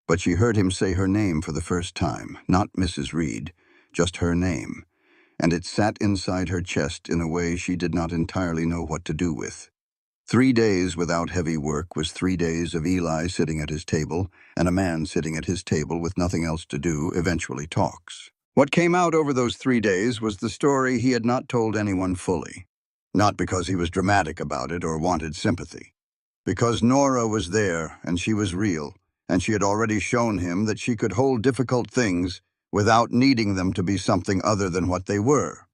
But she heard him say her name for the first time, not Mrs. Reed, just her name, and it sat inside her chest in a way she did not entirely know what to do with. 3 days without heavy work was 3 days of Eli sitting at his table, and a man sitting at his table with nothing else to do eventually talks. What came out over those 3 days was the story he had not told anyone fully. Not because he was dramatic about it or wanted sympathy. Because Nora was there, and she was real, and she had already shown him that she could hold difficult things without needing them to be something other than what they were.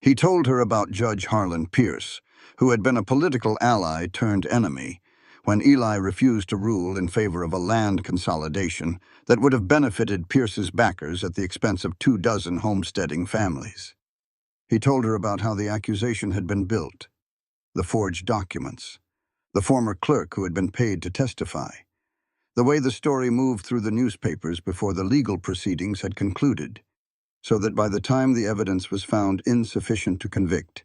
He told her about Judge Harlan Pierce, who had been a political ally turned enemy, when Eli refused to rule in favor of a land consolidation that would have benefited Pierce's backers at the expense of 24 homesteading families. He told her about how the accusation had been built, the forged documents, the former clerk who had been paid to testify, the way the story moved through the newspapers before the legal proceedings had concluded, so that by the time the evidence was found insufficient to convict,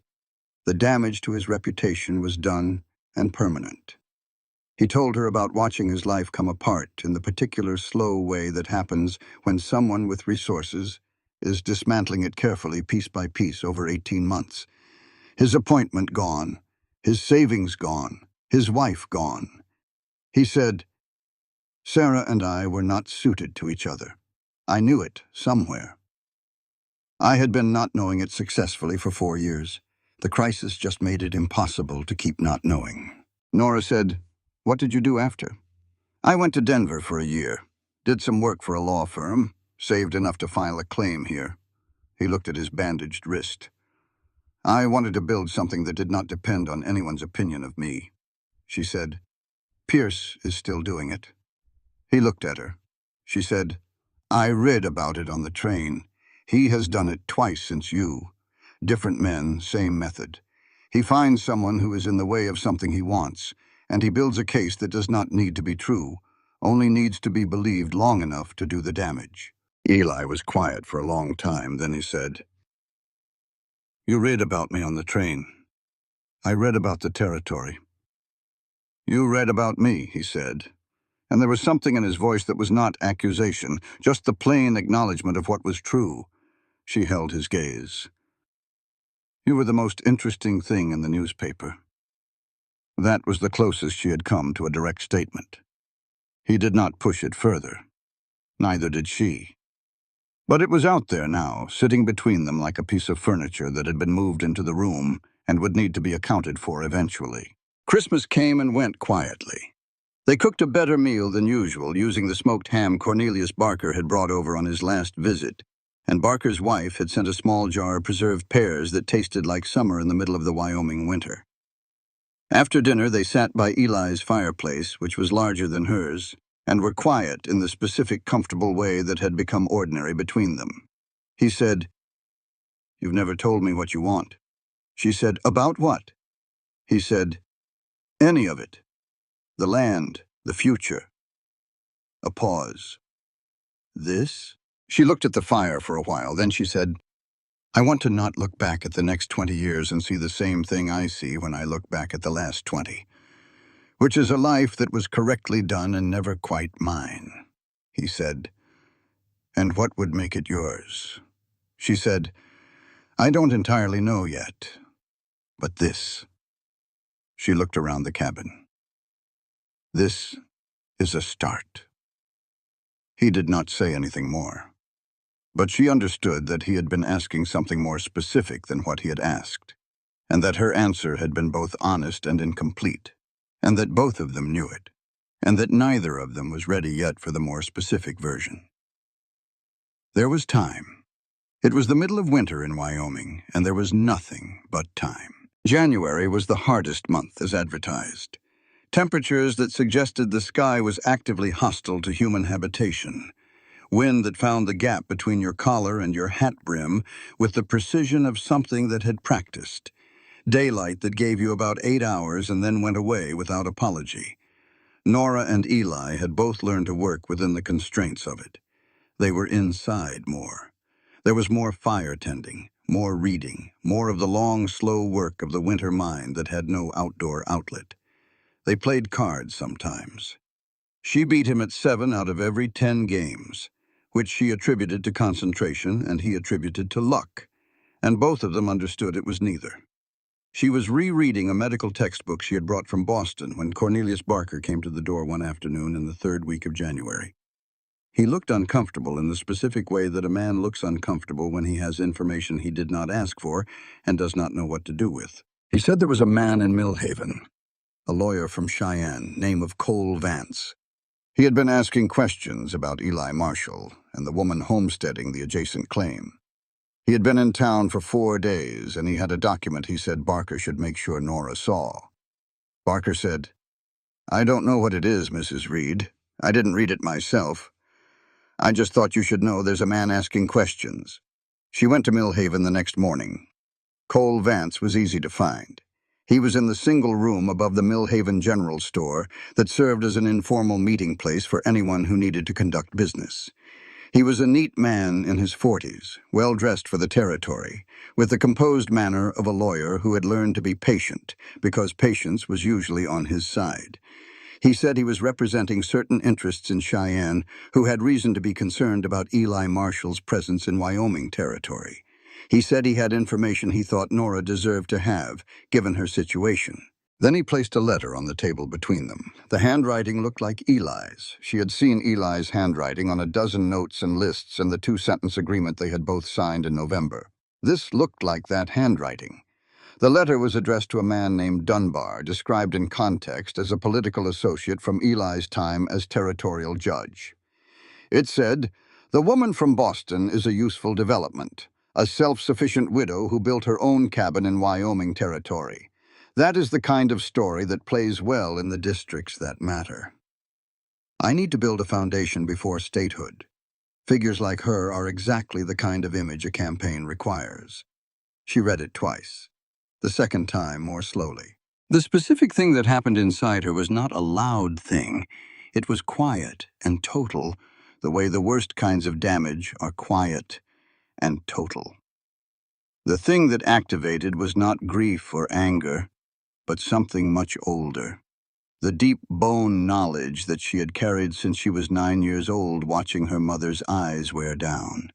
the damage to his reputation was done and permanent. He told her about watching his life come apart in the particular slow way that happens when someone with resources is dismantling it carefully piece by piece over 18 months. His appointment gone, his savings gone, his wife gone. He said, "Sarah and I were not suited to each other. I knew it somewhere. I had been not knowing it successfully for 4 years. The crisis just made it impossible to keep not knowing." Nora said, "What did you do after?" "I went to Denver for a year, did some work for a law firm, saved enough to file a claim here." He looked at his bandaged wrist. "I wanted to build something that did not depend on anyone's opinion of me." She said, "Pierce is still doing it." He looked at her. She said, "I read about it on the train. He has done it twice since you. Different men, same method. He finds someone who is in the way of something he wants, and he builds a case that does not need to be true, only needs to be believed long enough to do the damage." Eli was quiet for a long time, then he said, "You read about me on the train. I read about the territory." "You read about me," he said, and there was something in his voice that was not accusation, just the plain acknowledgement of what was true. She held his gaze. "You were the most interesting thing in the newspaper." That was the closest she had come to a direct statement. He did not push it further. Neither did she. But it was out there now, sitting between them like a piece of furniture that had been moved into the room and would need to be accounted for eventually. Christmas came and went quietly. They cooked a better meal than usual, using the smoked ham Cornelius Barker had brought over on his last visit, and Barker's wife had sent a small jar of preserved pears that tasted like summer in the middle of the Wyoming winter. After dinner, they sat by Eli's fireplace, which was larger than hers, and were quiet in the specific, comfortable way that had become ordinary between them. He said, "You've never told me what you want." She said, "About what?" He said, "Any of it. The land, the future." A pause. "This?" She looked at the fire for a while, then she said, "I want to not look back at the next 20 years and see the same thing I see when I look back at the last 20, which is a life that was correctly done and never quite mine." He said, "And what would make it yours?" She said, "I don't entirely know yet, but this." She looked around the cabin. "This is a start." He did not say anything more, but she understood that he had been asking something more specific than what he had asked, and that her answer had been both honest and incomplete, and that both of them knew it, and that neither of them was ready yet for the more specific version. There was time. It was the middle of winter in Wyoming, and there was nothing but time. January was the hardest month as advertised. Temperatures that suggested the sky was actively hostile to human habitation. Wind that found the gap between your collar and your hat brim with the precision of something that had practiced. Daylight that gave you about 8 hours and then went away without apology. Nora and Eli had both learned to work within the constraints of it. They were inside more. There was more fire tending, more reading, more of the long, slow work of the winter mind that had no outdoor outlet. They played cards sometimes. She beat him at 7 out of every 10 games, which she attributed to concentration and he attributed to luck, and both of them understood it was neither. She was rereading a medical textbook she had brought from Boston when Cornelius Barker came to the door one afternoon in the 3rd week of January. He looked uncomfortable in the specific way that a man looks uncomfortable when he has information he did not ask for and does not know what to do with. He said there was a man in Millhaven, a lawyer from Cheyenne, name of Cole Vance. He had been asking questions about Eli Marshall and the woman homesteading the adjacent claim. He had been in town for 4 days, and he had a document he said Barker should make sure Nora saw. Barker said, "I don't know what it is, Mrs. Reed. I didn't read it myself. I just thought you should know there's a man asking questions." She went to Millhaven the next morning. Cole Vance was easy to find. He was in the single room above the Millhaven General Store that served as an informal meeting place for anyone who needed to conduct business. He was a neat man in his 40s, well-dressed for the territory, with the composed manner of a lawyer who had learned to be patient, because patience was usually on his side. He said he was representing certain interests in Cheyenne who had reason to be concerned about Eli Marshall's presence in Wyoming territory. He said he had information he thought Nora deserved to have, given her situation. Then he placed a letter on the table between them. The handwriting looked like Eli's. She had seen Eli's handwriting on a dozen notes and lists in the 2-sentence agreement they had both signed in November. This looked like that handwriting. The letter was addressed to a man named Dunbar, described in context as a political associate from Eli's time as territorial judge. It said, "The woman from Boston is a useful development, a self-sufficient widow who built her own cabin in Wyoming territory. That is the kind of story that plays well in the districts that matter. I need to build a foundation before statehood. Figures like her are exactly the kind of image a campaign requires." She read it twice, the second time more slowly. The specific thing that happened inside her was not a loud thing. It was quiet and total, the way the worst kinds of damage are quiet and total. The thing that activated was not grief or anger, but something much older. The deep bone knowledge that she had carried since she was 9 years old, watching her mother's eyes wear down.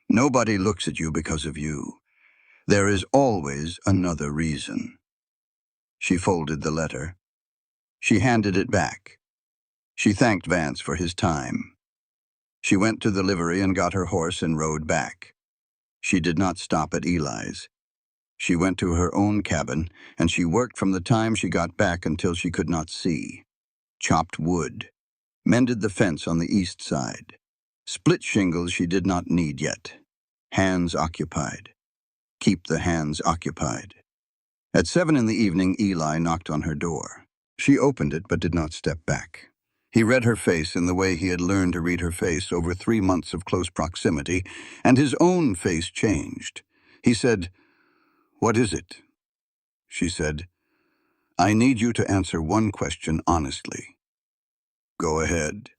Nobody looks at you because of you. There is always another reason. She folded the letter. She handed it back. She thanked Vance for his time. She went to the livery and got her horse and rode back. She did not stop at Eli's. She went to her own cabin, and she worked from the time she got back until she could not see. Chopped wood. Mended the fence on the east side. Split shingles she did not need yet. Hands occupied. Keep the hands occupied. At 7 in the evening, Eli knocked on her door. She opened it but did not step back. He read her face in the way he had learned to read her face over 3 months of close proximity, and his own face changed. He said, "What is it?" She said, "I need you to answer one question honestly." "Go ahead."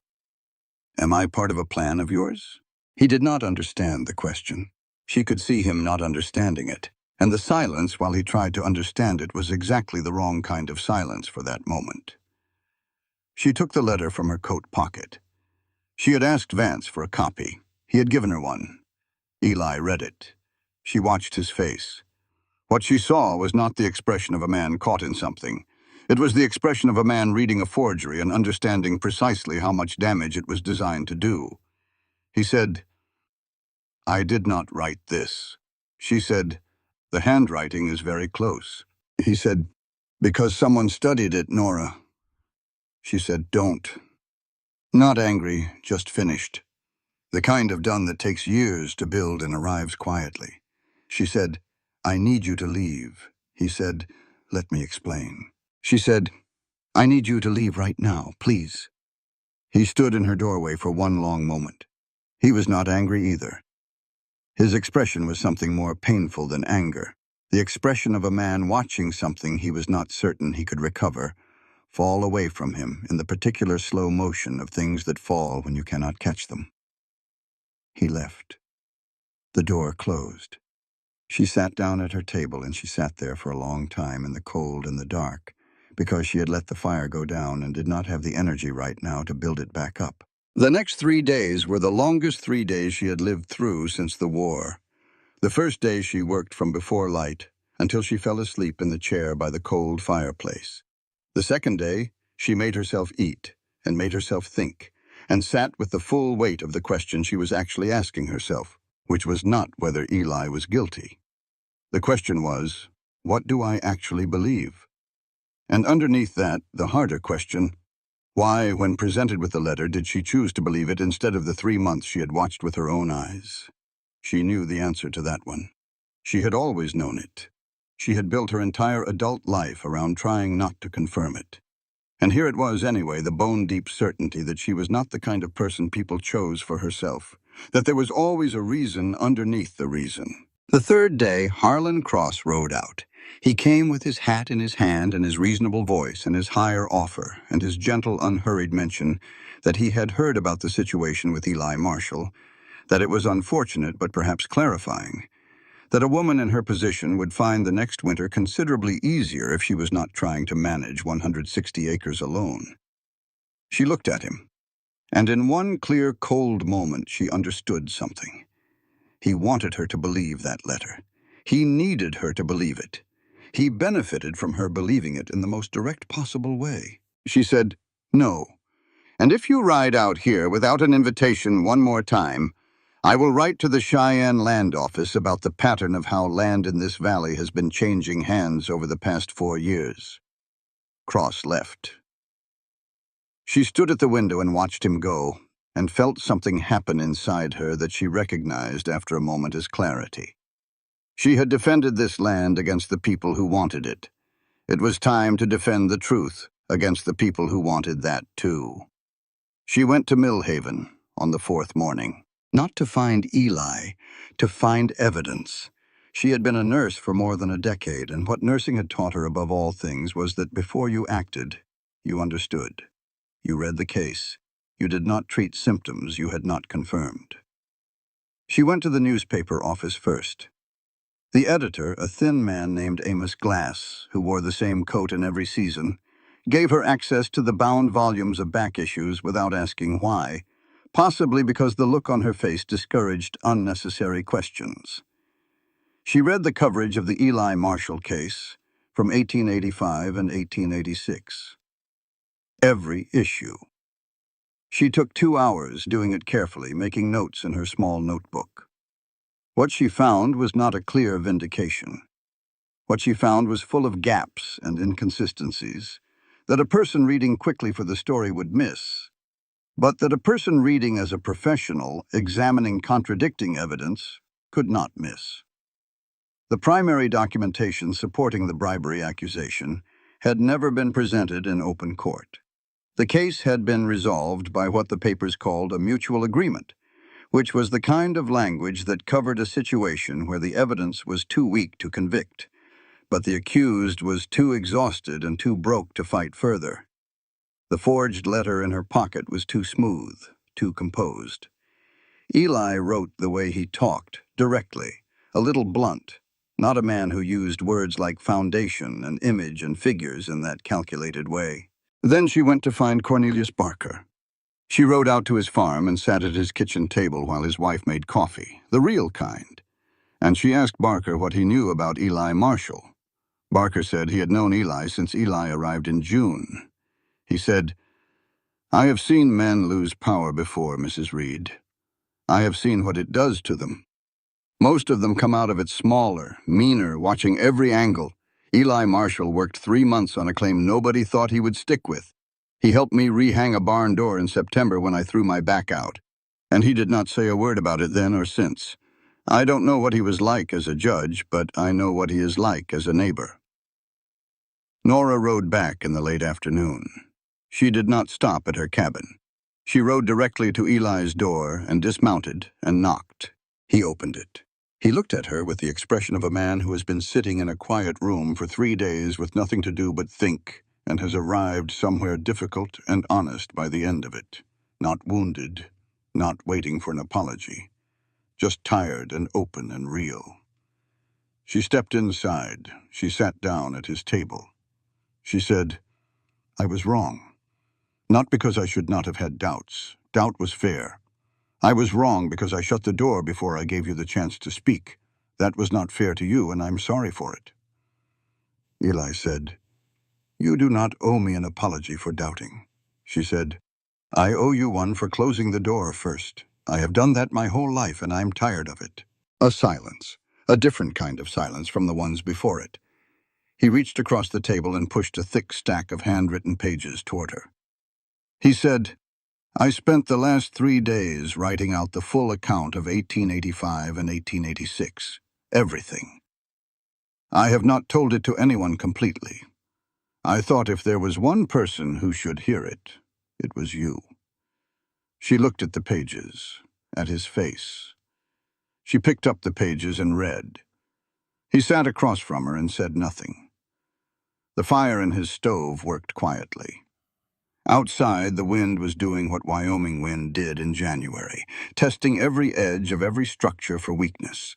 "Am I part of a plan of yours?" He did not understand the question. She could see him not understanding it, and the silence while he tried to understand it was exactly the wrong kind of silence for that moment. She took the letter from her coat pocket. She had asked Vance for a copy. He had given her one. Eli read it. She watched his face. What she saw was not the expression of a man caught in something. It was the expression of a man reading a forgery and understanding precisely how much damage it was designed to do. He said, "I did not write this." She said, "The handwriting is very close." He said, "Because someone studied it, Nora." She said, "Don't." Not angry, just finished. The kind of done that takes years to build and arrives quietly. She said, "I need you to leave." He said, "Let me explain." She said, "I need you to leave right now, please." He stood in her doorway for one long moment. He was not angry either. His expression was something more painful than anger. the expression of a man watching something he was not certain he could recover fall away from him in the particular slow motion of things that fall when you cannot catch them. He left. The door closed. She sat down at her table, and she sat there for a long time in the cold and the dark, because she had let the fire go down and did not have the energy right now to build it back up. The next 3 days were the longest 3 days she had lived through since the war. The first day she worked from before light until she fell asleep in the chair by the cold fireplace. The second day, she made herself eat and made herself think, and sat with the full weight of the question she was actually asking herself, which was not whether Eli was guilty. The question was, what do I actually believe? And underneath that, the harder question, why, when presented with the letter, did she choose to believe it instead of the 3 months she had watched with her own eyes? She knew the answer to that one. She had always known it. She had built her entire adult life around trying not to confirm it. And here it was anyway, the bone-deep certainty that she was not the kind of person people chose for herself, that there was always a reason underneath the reason. The third day, Harlan Cross rode out. He came with his hat in his hand and his reasonable voice and his higher offer and his gentle, unhurried mention that he had heard about the situation with Eli Marshall, that it was unfortunate but perhaps clarifying, that a woman in her position would find the next winter considerably easier if she was not trying to manage 160 acres alone. She looked at him, and in one clear, cold moment she understood something. He wanted her to believe that letter. He needed her to believe it. He benefited from her believing it in the most direct possible way. She said, "No. And if you ride out here without an invitation one more time, I will write to the Cheyenne Land Office about the pattern of how land in this valley has been changing hands over the past 4 years." Cross left. She stood at the window and watched him go, and felt something happen inside her that she recognized after a moment as clarity. She had defended this land against the people who wanted it. It was time to defend the truth against the people who wanted that too. She went to Millhaven on the 4th morning, not to find Eli, to find evidence. She had been a nurse for more than a decade, and what nursing had taught her above all things was that before you acted, you understood. You read the case. You did not treat symptoms you had not confirmed. She went to the newspaper office first. The editor, a thin man named Amos Glass, who wore the same coat in every season, gave her access to the bound volumes of back issues without asking why, possibly because the look on her face discouraged unnecessary questions. She read the coverage of the Eli Marshall case from 1885 and 1886. Every issue. She took 2 hours doing it carefully, making notes in her small notebook. What she found was not a clear vindication. What she found was full of gaps and inconsistencies that a person reading quickly for the story would miss, but that a person reading as a professional, examining contradicting evidence, could not miss. The primary documentation supporting the bribery accusation had never been presented in open court. The case had been resolved by what the papers called a mutual agreement, which was the kind of language that covered a situation where the evidence was too weak to convict, but the accused was too exhausted and too broke to fight further. The forged letter in her pocket was too smooth, too composed. Eli wrote the way he talked, directly, a little blunt, not a man who used words like foundation and image and figures in that calculated way. Then she went to find Cornelius Barker. She rode out to his farm and sat at his kitchen table while his wife made coffee, the real kind. And she asked Barker what he knew about Eli Marshall. Barker said he had known Eli since Eli arrived in June. He said, "I have seen men lose power before, Mrs. Reed. I have seen what it does to them. Most of them come out of it smaller, meaner, watching every angle. Eli Marshall worked 3 months on a claim nobody thought he would stick with. He helped me rehang a barn door in September when I threw my back out, and he did not say a word about it then or since. I don't know what he was like as a judge, but I know what he is like as a neighbor." Nora rode back in the late afternoon. She did not stop at her cabin. She rode directly to Eli's door and dismounted and knocked. He opened it. He looked at her with the expression of a man who has been sitting in a quiet room for 3 days with nothing to do but think, and has arrived somewhere difficult and honest by the end of it. Not wounded, not waiting for an apology, just tired and open and real. She stepped inside. She sat down at his table. She said, "I was wrong. Not because I should not have had doubts. Doubt was fair. I was wrong because I shut the door before I gave you the chance to speak. That was not fair to you, and I'm sorry for it." Eli said, "You do not owe me an apology for doubting." She said, "I owe you one for closing the door first. I have done that my whole life, and I'm tired of it." A silence, a different kind of silence from the ones before it. He reached across the table and pushed a thick stack of handwritten pages toward her. He said, "I spent the last 3 days writing out the full account of 1885 and 1886. Everything. I have not told it to anyone completely. I thought if there was one person who should hear it, it was you." She looked at the pages, at his face. She picked up the pages and read. He sat across from her and said nothing. The fire in his stove worked quietly. Outside, the wind was doing what Wyoming wind did in January, testing every edge of every structure for weakness.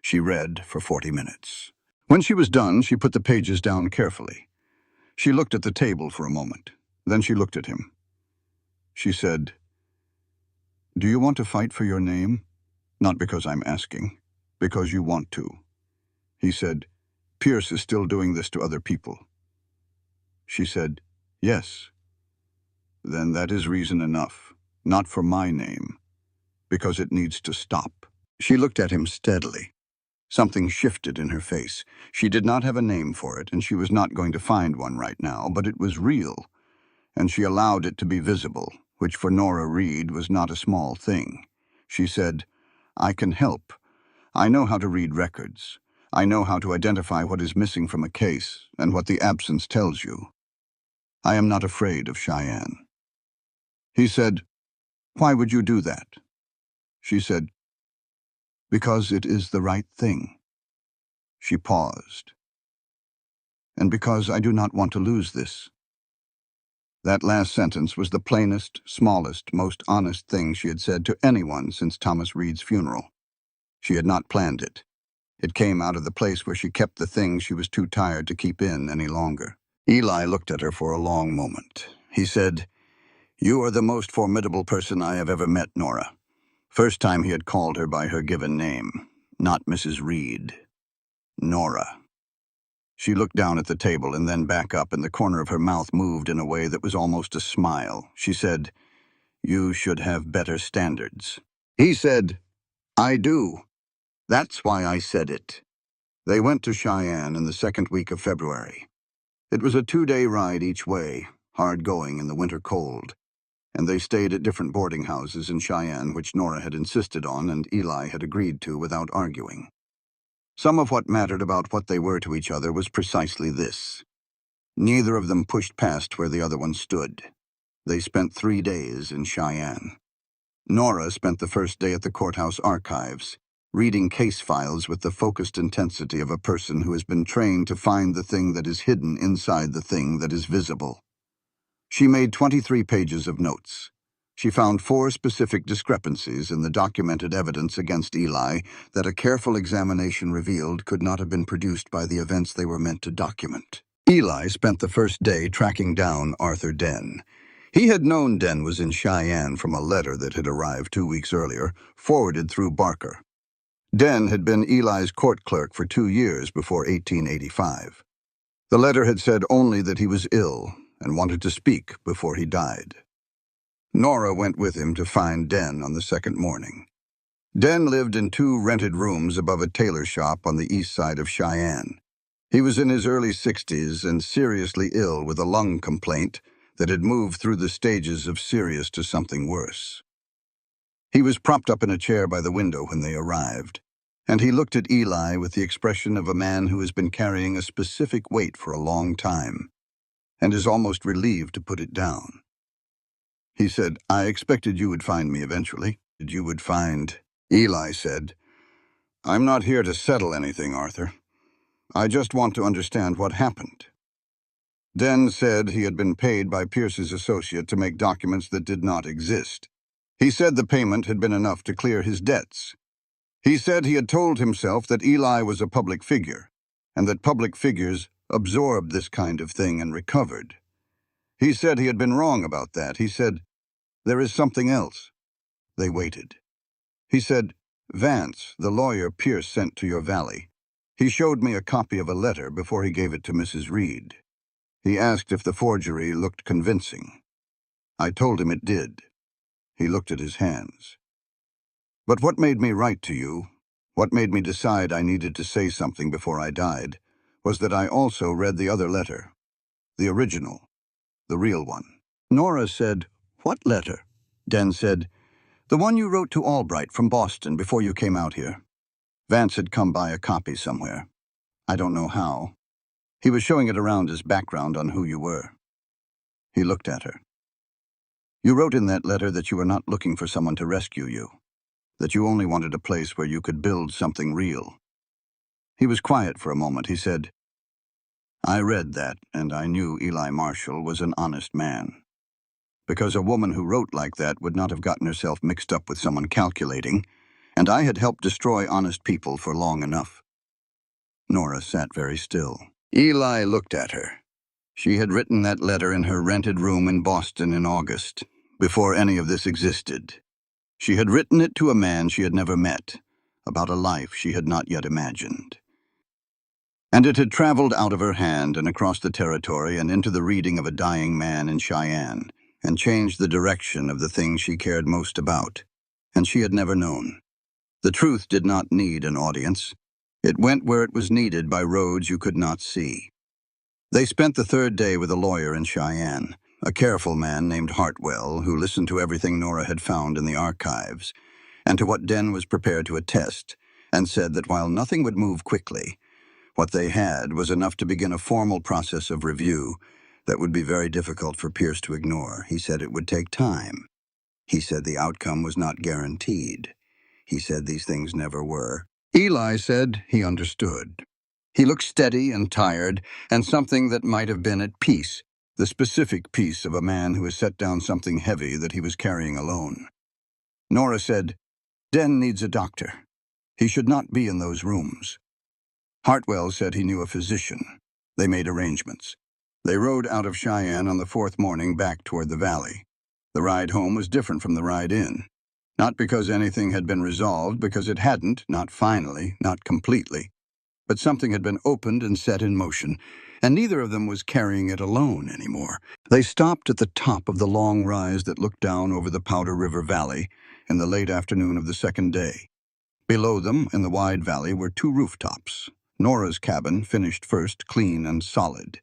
She read for 40 minutes. When she was done, she put the pages down carefully. She looked at the table for a moment. Then she looked at him. She said, "Do you want to fight for your name? Not because I'm asking, because you want to." He said, "Pierce is still doing this to other people." She said, "Yes." "Then that is reason enough, not for my name, because it needs to stop." She looked at him steadily. Something shifted in her face. She did not have a name for it, and she was not going to find one right now, but it was real, and she allowed it to be visible, which for Nora Reed was not a small thing. She said, "I can help. I know how to read records. I know how to identify what is missing from a case and what the absence tells you. I am not afraid of Cheyenne." He said, "Why would you do that?" She said, "Because it is the right thing." She paused. "And because I do not want to lose this." That last sentence was the plainest, smallest, most honest thing she had said to anyone since Thomas Reed's funeral. She had not planned it. It came out of the place where she kept the things she was too tired to keep in any longer. Eli looked at her for a long moment. He said, "You are the most formidable person I have ever met, Nora." First time he had called her by her given name, not Mrs. Reed. Nora. She looked down at the table and then back up, and the corner of her mouth moved in a way that was almost a smile. She said, "You should have better standards." He said, "I do. That's why I said it." They went to Cheyenne in the second week of February. It was a 2-day ride each way, hard going in the winter cold, and they stayed at different boarding houses in Cheyenne, which Nora had insisted on and Eli had agreed to without arguing. Some of what mattered about what they were to each other was precisely this. Neither of them pushed past where the other one stood. They spent 3 days in Cheyenne. Nora spent the first day at the courthouse archives, reading case files with the focused intensity of a person who has been trained to find the thing that is hidden inside the thing that is visible. She made 23 pages of notes. She found 4 specific discrepancies in the documented evidence against Eli that a careful examination revealed could not have been produced by the events they were meant to document. Eli spent the first day tracking down Arthur Dehn. He had known Dehn was in Cheyenne from a letter that had arrived 2 weeks earlier, forwarded through Barker. Dehn had been Eli's court clerk for 2 years before 1885. The letter had said only that he was ill and wanted to speak before he died. Nora went with him to find Dehn on the second morning. Dehn lived in 2 rented rooms above a tailor shop on the east side of Cheyenne. He was in his early 60s and seriously ill with a lung complaint that had moved through the stages of serious to something worse. He was propped up in a chair by the window when they arrived, and he looked at Eli with the expression of a man who has been carrying a specific weight for a long time and is almost relieved to put it down. He said, "I expected you would find me eventually. You would find..." Eli said, I'm not here to settle anything, Arthur. I just want to understand what happened. Den said he had been paid by Pierce's associate to make documents that did not exist. He said the payment had been enough to clear his debts. He said he had told himself that Eli was a public figure, and that public figures absorbed this kind of thing and recovered. He said he had been wrong about that. He said, "There is something else." They waited. He said, "Vance, the lawyer Pierce sent to your valley. He showed me a copy of a letter before he gave it to Mrs. Reed. He asked if the forgery looked convincing. I told him it did." He looked at his hands. "But what made me write to you, what made me decide I needed to say something before I died, was that I also read the other letter, the original, the real one." Nora said, "What letter?" Den said, "The one you wrote to Albright from Boston before you came out here. Vance had come by a copy somewhere. I don't know how. He was showing it around as background on who you were." He looked at her. "You wrote in that letter that you were not looking for someone to rescue you, that you only wanted a place where you could build something real." He was quiet for a moment. He said, "I read that, and I knew Eli Marshall was an honest man. Because a woman who wrote like that would not have gotten herself mixed up with someone calculating, and I had helped destroy honest people for long enough." Nora sat very still. Eli looked at her. She had written that letter in her rented room in Boston in August, before any of this existed. She had written it to a man she had never met, about a life she had not yet imagined. And it had traveled out of her hand and across the territory and into the reading of a dying man in Cheyenne, and changed the direction of the thing she cared most about, and she had never known. The truth did not need an audience. It went where it was needed by roads you could not see. They spent the third day with a lawyer in Cheyenne, a careful man named Hartwell, who listened to everything Nora had found in the archives, and to what Den was prepared to attest, and said that while nothing would move quickly, what they had was enough to begin a formal process of review that would be very difficult for Pierce to ignore. He said it would take time. He said the outcome was not guaranteed. He said these things never were. Eli said he understood. He looked steady and tired, and something that might have been at peace, the specific peace of a man who has set down something heavy that he was carrying alone. Nora said, "Den needs a doctor. He should not be in those rooms." Hartwell said he knew a physician. They made arrangements. They rode out of Cheyenne on the fourth morning back toward the valley. The ride home was different from the ride in. Not because anything had been resolved, because it hadn't, not finally, not completely. But something had been opened and set in motion, and neither of them was carrying it alone anymore. They stopped at the top of the long rise that looked down over the Powder River Valley in the late afternoon of the second day. Below them, in the wide valley, were two rooftops. Nora's cabin finished first, clean and solid.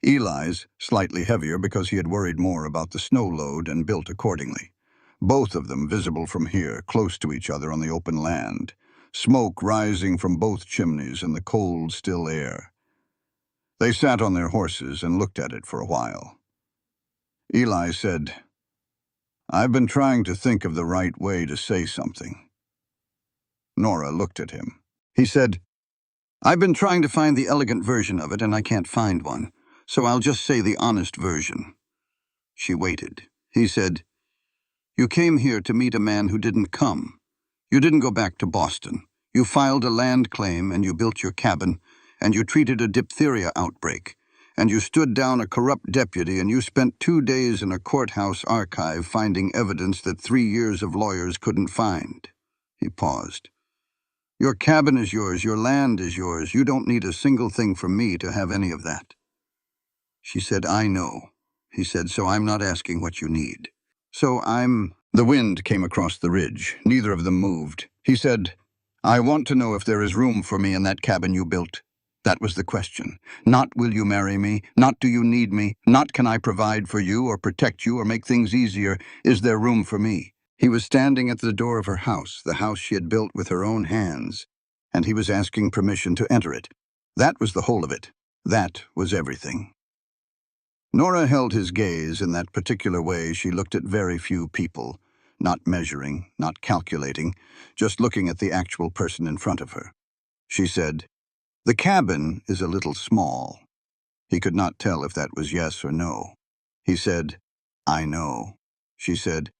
Eli's, slightly heavier because he had worried more about the snow load and built accordingly. Both of them visible from here, close to each other on the open land. Smoke rising from both chimneys in the cold, still air. They sat on their horses and looked at it for a while. Eli said, "I've been trying to think of the right way to say something." Nora looked at him. He said, "I've been trying to find the elegant version of it, and I can't find one, so I'll just say the honest version." She waited. He said, "You came here to meet a man who didn't come. You didn't go back to Boston. You filed a land claim, and you built your cabin, and you treated a diphtheria outbreak, and you stood down a corrupt deputy, and you spent 2 days in a courthouse archive finding evidence that 3 years of lawyers couldn't find." He paused. "Your cabin is yours, your land is yours. You don't need a single thing from me to have any of that." She said, "I know." He said, "So I'm not asking what you need." The wind came across the ridge. Neither of them moved. He said, "I want to know if there is room for me in that cabin you built." That was the question. Not will you marry me, not do you need me, not can I provide for you or protect you or make things easier. Is there room for me? He was standing at the door of her house, the house she had built with her own hands, and he was asking permission to enter it. That was the whole of it. That was everything. Nora held his gaze in that particular way she looked at very few people, not measuring, not calculating, just looking at the actual person in front of her. She said, "The cabin is a little small." He could not tell if that was yes or no. He said, "I know." She said,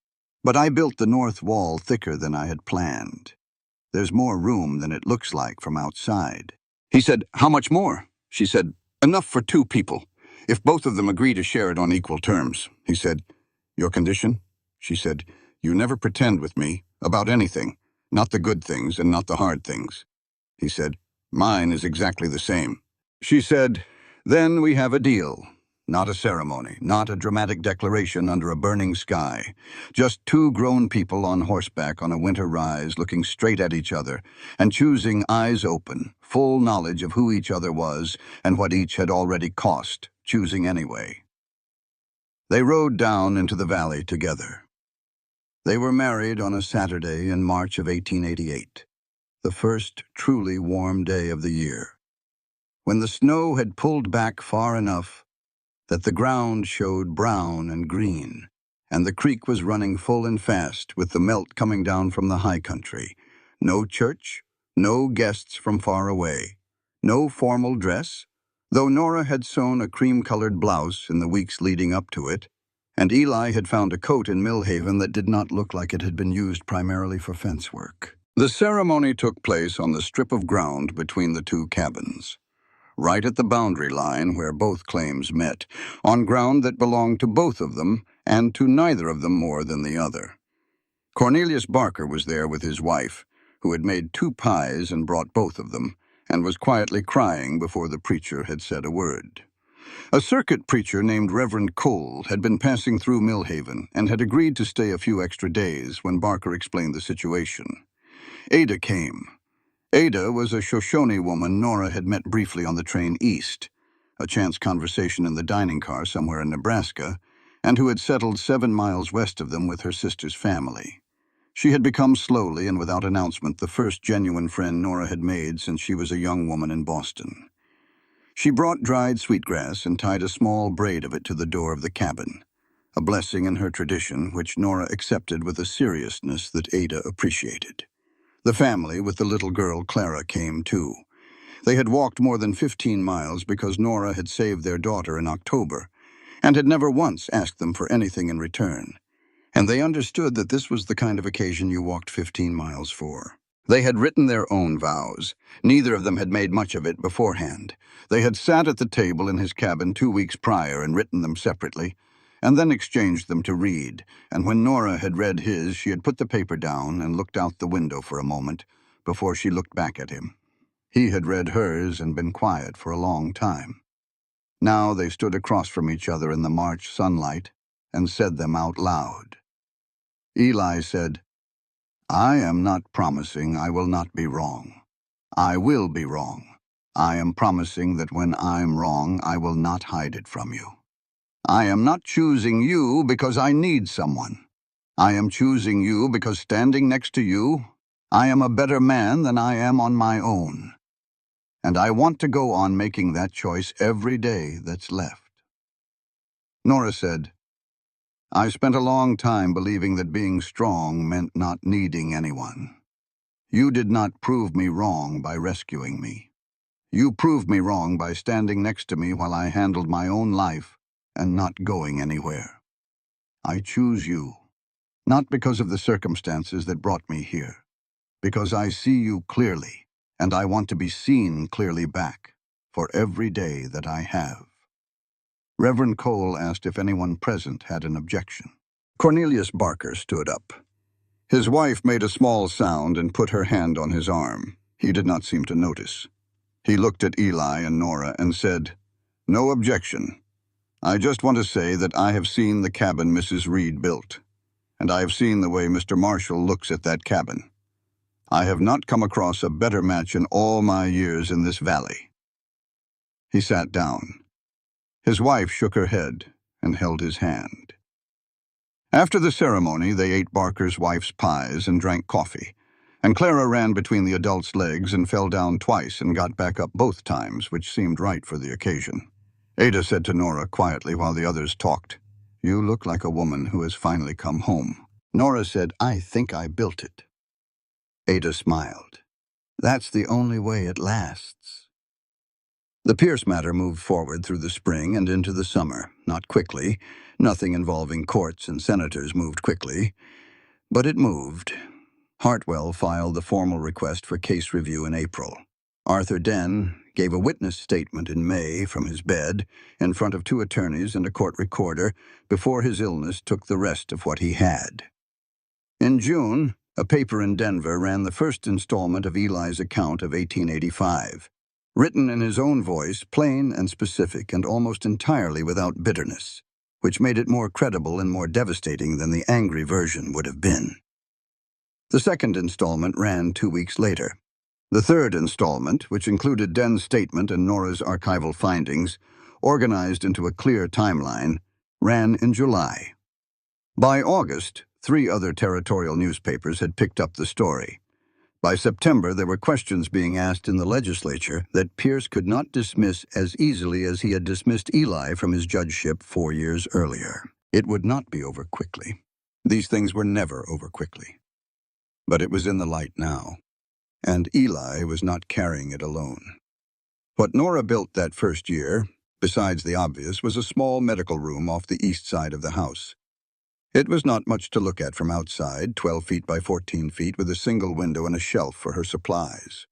"But I built the north wall thicker than I had planned. There's more room than it looks like from outside." He said, "How much more?" She said, "Enough for 2 people, if both of them agree to share it on equal terms." He said, "Your condition?" She said, "You never pretend with me about anything, not the good things and not the hard things." He said, "Mine is exactly the same." She said, "Then we have a deal. Not a ceremony, not a dramatic declaration under a burning sky. Just 2 grown people on horseback on a winter rise looking straight at each other and choosing eyes open, full knowledge of who each other was and what each had already cost, choosing anyway." They rode down into the valley together. They were married on a Saturday in March of 1888, the first truly warm day of the year, when the snow had pulled back far enough that the ground showed brown and green, and the creek was running full and fast with the melt coming down from the high country. No church, no guests from far away, no formal dress, though Nora had sewn a cream-colored blouse in the weeks leading up to it, and Eli had found a coat in Millhaven that did not look like it had been used primarily for fence work. The ceremony took place on the strip of ground between the 2 cabins, right at the boundary line where both claims met, on ground that belonged to both of them and to neither of them more than the other. Cornelius Barker was there with his wife, who had made 2 pies and brought both of them, and was quietly crying before the preacher had said a word. A circuit preacher named Reverend Cole had been passing through Millhaven and had agreed to stay a few extra days when Barker explained the situation. Ada came. Ada was a Shoshone woman Nora had met briefly on the train east, a chance conversation in the dining car somewhere in Nebraska, and who had settled 7 miles west of them with her sister's family. She had become slowly and without announcement the first genuine friend Nora had made since she was a young woman in Boston. She brought dried sweetgrass and tied a small braid of it to the door of the cabin, a blessing in her tradition which Nora accepted with a seriousness that Ada appreciated. The family, with the little girl Clara, came too. They had walked more than 15 miles because Nora had saved their daughter in October and had never once asked them for anything in return. And they understood that this was the kind of occasion you walked 15 miles for. They had written their own vows. Neither of them had made much of it beforehand. They had sat at the table in his cabin 2 weeks prior and written them separately, and then exchanged them to read, and when Nora had read his, she had put the paper down and looked out the window for a moment before she looked back at him. He had read hers and been quiet for a long time. Now they stood across from each other in the March sunlight and said them out loud. Eli said, "I am not promising I will not be wrong. I will be wrong. I am promising that when I'm wrong, I will not hide it from you. I am not choosing you because I need someone. I am choosing you because standing next to you, I am a better man than I am on my own. And I want to go on making that choice every day that's left." Nora said, "I spent a long time believing that being strong meant not needing anyone. You did not prove me wrong by rescuing me. You proved me wrong by standing next to me while I handled my own life and not going anywhere. I choose you, not because of the circumstances that brought me here, because I see you clearly, and I want to be seen clearly back for every day that I have." Reverend Cole asked if anyone present had an objection. Cornelius Barker stood up. His wife made a small sound and put her hand on his arm. He did not seem to notice. He looked at Eli and Nora and said, "No objection. I just want to say that I have seen the cabin Mrs. Reed built, and I have seen the way Mr. Marshall looks at that cabin. I have not come across a better match in all my years in this valley." He sat down. His wife shook her head and held his hand. After the ceremony, they ate Barker's wife's pies and drank coffee, and Clara ran between the adults' legs and fell down twice and got back up both times, which seemed right for the occasion. Ada said to Nora quietly while the others talked, "You look like a woman who has finally come home." Nora said, "I think I built it." Ada smiled. "That's the only way it lasts." The Pierce matter moved forward through the spring and into the summer, not quickly. Nothing involving courts and senators moved quickly. But it moved. Hartwell filed the formal request for case review in April. Arthur Dehn gave a witness statement in May from his bed, in front of 2 attorneys and a court recorder, before his illness took the rest of what he had. In June, a paper in Denver ran the first installment of Eli's account of 1885, written in his own voice, plain and specific, and almost entirely without bitterness, which made it more credible and more devastating than the angry version would have been. The second installment ran 2 weeks later. The third installment, which included Den's statement and Nora's archival findings, organized into a clear timeline, ran in July. By August, 3 other territorial newspapers had picked up the story. By September, there were questions being asked in the legislature that Pierce could not dismiss as easily as he had dismissed Eli from his judgeship 4 years earlier. It would not be over quickly. These things were never over quickly. But it was in the light now, and Eli was not carrying it alone. What Nora built that first year, besides the obvious, was a small medical room off the east side of the house. It was not much to look at from outside, 12 feet by 14 feet, with a single window and a shelf for her supplies.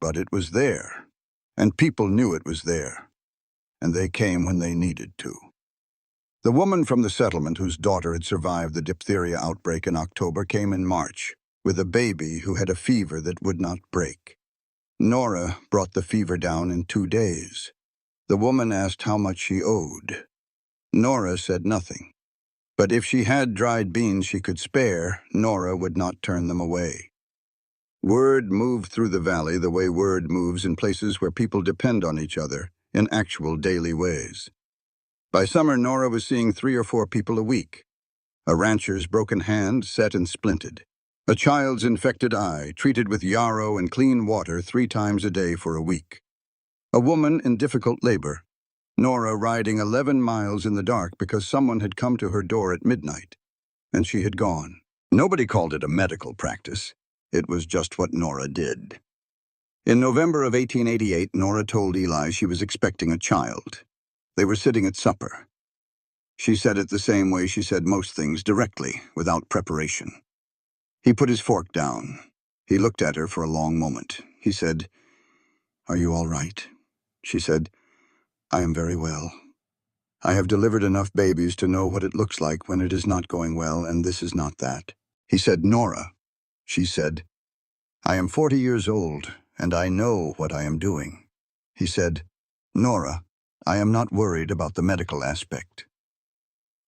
But it was there, and people knew it was there, and they came when they needed to. The woman from the settlement whose daughter had survived the diphtheria outbreak in October came in March, with a baby who had a fever that would not break. Nora brought the fever down in 2 days. The woman asked how much she owed. Nora said nothing. But if she had dried beans she could spare, Nora would not turn them away. Word moved through the valley the way word moves in places where people depend on each other, in actual daily ways. By summer, Nora was seeing 3 or 4 people a week. A rancher's broken hand set and splinted. A child's infected eye, treated with yarrow and clean water 3 times a day for a week. A woman in difficult labor. Nora riding 11 miles in the dark because someone had come to her door at midnight, and she had gone. Nobody called it a medical practice. It was just what Nora did. In November of 1888, Nora told Eli she was expecting a child. They were sitting at supper. She said it the same way she said most things, directly, without preparation. He put his fork down. He looked at her for a long moment. He said, "Are you all right?" She said, "I am very well. I have delivered enough babies to know what it looks like when it is not going well, and this is not that." He said, "Nora." She said, "I am 40 years old, and I know what I am doing." He said, "Nora, I am not worried about the medical aspect."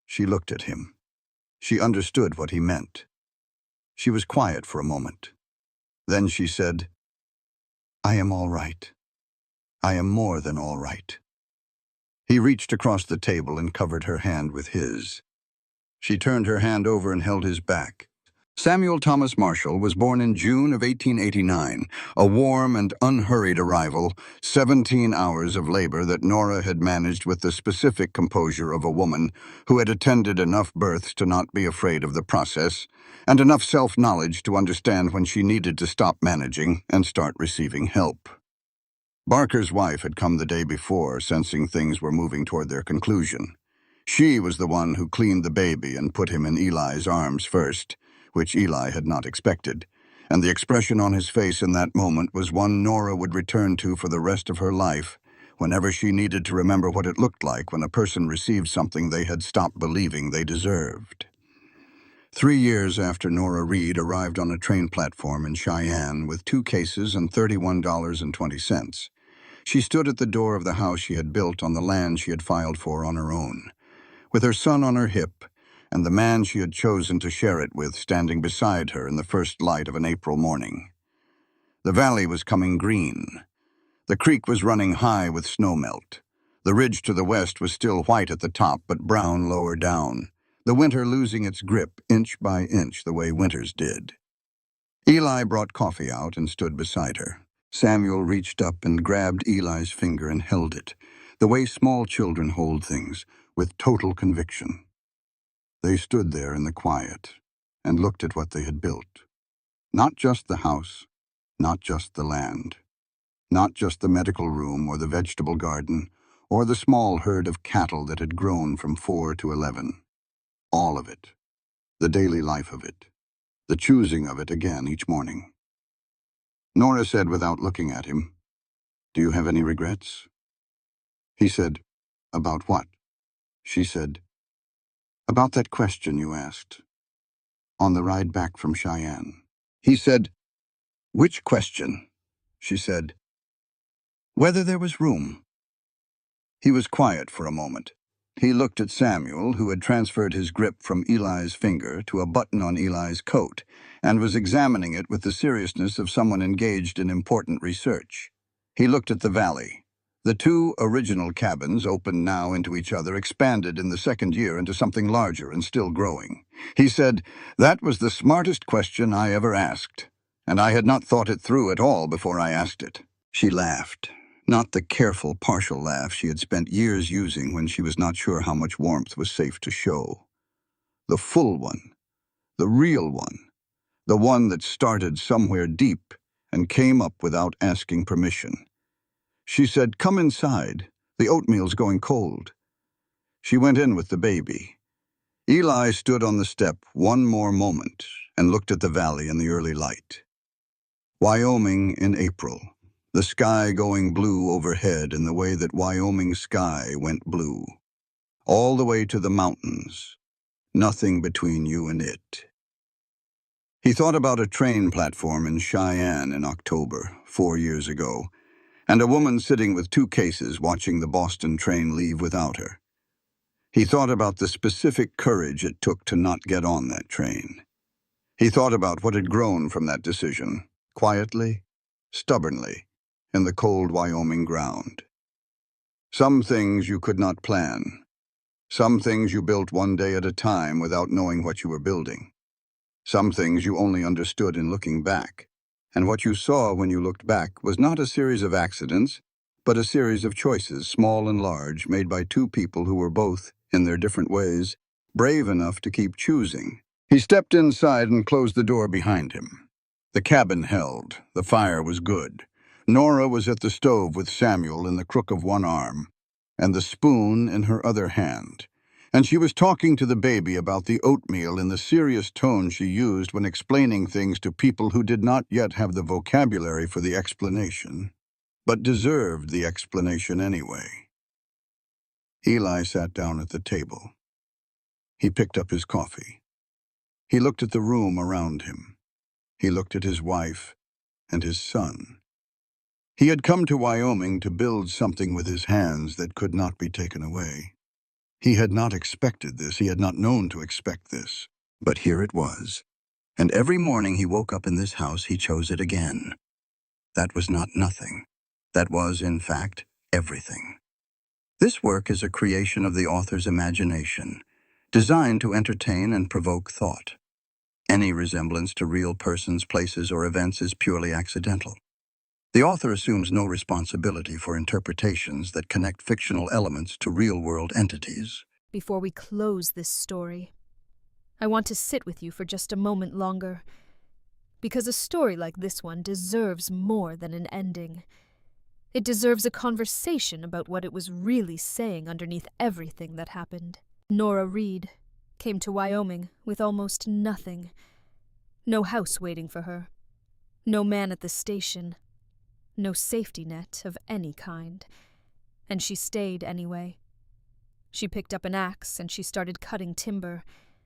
She looked at him. She understood what he meant. She was quiet for a moment. Then she said, "I am all right. I am more than all right." He reached across the table and covered her hand with his. She turned her hand over and held his back. Samuel Thomas Marshall was born in June of 1889, a warm and unhurried arrival, 17 hours of labor that Nora had managed with the specific composure of a woman who had attended enough births to not be afraid of the process, and enough self-knowledge to understand when she needed to stop managing and start receiving help. Barker's wife had come the day before, sensing things were moving toward their conclusion. She was the one who cleaned the baby and put him in Eli's arms first, which Eli had not expected, and the expression on his face in that moment was one Nora would return to for the rest of her life, whenever she needed to remember what it looked like when a person received something they had stopped believing they deserved. 3 years after Nora Reed arrived on a train platform in Cheyenne with 2 cases and $31.20, she stood at the door of the house she had built on the land she had filed for on her own, with her son on her hip, and the man she had chosen to share it with standing beside her in the first light of an April morning. The valley was coming green. The creek was running high with snowmelt. The ridge to the west was still white at the top, but brown lower down, the winter losing its grip inch by inch the way winters did. Eli brought coffee out and stood beside her. Samuel reached up and grabbed Eli's finger and held it, the way small children hold things, with total conviction. They stood there in the quiet, and looked at what they had built. Not just the house, not just the land, not just the medical room or the vegetable garden, or the small herd of cattle that had grown from 4 to 11. All of it. The daily life of it. The choosing of it again each morning. Nora said without looking at him, "Do you have any regrets?" He said, "About what?" She said, "About that question you asked, on the ride back from Cheyenne." He said, "Which question?" She said, "Whether there was room." He was quiet for a moment. He looked at Samuel, who had transferred his grip from Eli's finger to a button on Eli's coat, and was examining it with the seriousness of someone engaged in important research. He looked at the valley. The two original cabins, opened now into each other, expanded in the second year into something larger and still growing. He said, "That was the smartest question I ever asked, and I had not thought it through at all before I asked it." She laughed. Not the careful, partial laugh she had spent years using when she was not sure how much warmth was safe to show. The full one, the real one, the one that started somewhere deep and came up without asking permission. She said, "Come inside. The oatmeal's going cold." She went in with the baby. Eli stood on the step one more moment and looked at the valley in the early light. Wyoming in April. The sky going blue overhead in the way that Wyoming sky went blue. All the way to the mountains. Nothing between you and it. He thought about a train platform in Cheyenne in October, 4 years ago, and a woman sitting with 2 cases watching the Boston train leave without her. He thought about the specific courage it took to not get on that train. He thought about what had grown from that decision, quietly, stubbornly, in the cold Wyoming ground. Some things you could not plan. Some things you built one day at a time without knowing what you were building. Some things you only understood in looking back. And what you saw when you looked back was not a series of accidents, but a series of choices, small and large, made by 2 people who were both, in their different ways, brave enough to keep choosing. He stepped inside and closed the door behind him. The cabin held. The fire was good. Nora was at the stove with Samuel in the crook of one arm, and the spoon in her other hand. And she was talking to the baby about the oatmeal in the serious tone she used when explaining things to people who did not yet have the vocabulary for the explanation, but deserved the explanation anyway. Eli sat down at the table. He picked up his coffee. He looked at the room around him. He looked at his wife and his son. He had come to Wyoming to build something with his hands that could not be taken away. He had not expected this. He had not known to expect this. But here it was. And every morning he woke up in this house, he chose it again. That was not nothing. That was, in fact, everything. This work is a creation of the author's imagination, designed to entertain and provoke thought. Any resemblance to real persons, places, or events is purely accidental. The author assumes no responsibility for interpretations that connect fictional elements to real-world entities. Before we close this story, I want to sit with you for just a moment longer, because a story like this one deserves more than an ending. It deserves a conversation about what it was really saying underneath everything that happened. Nora Reed came to Wyoming with almost nothing. No house waiting for her. No man at the station. No safety net of any kind. And she stayed anyway. She picked up an axe and she started cutting timber,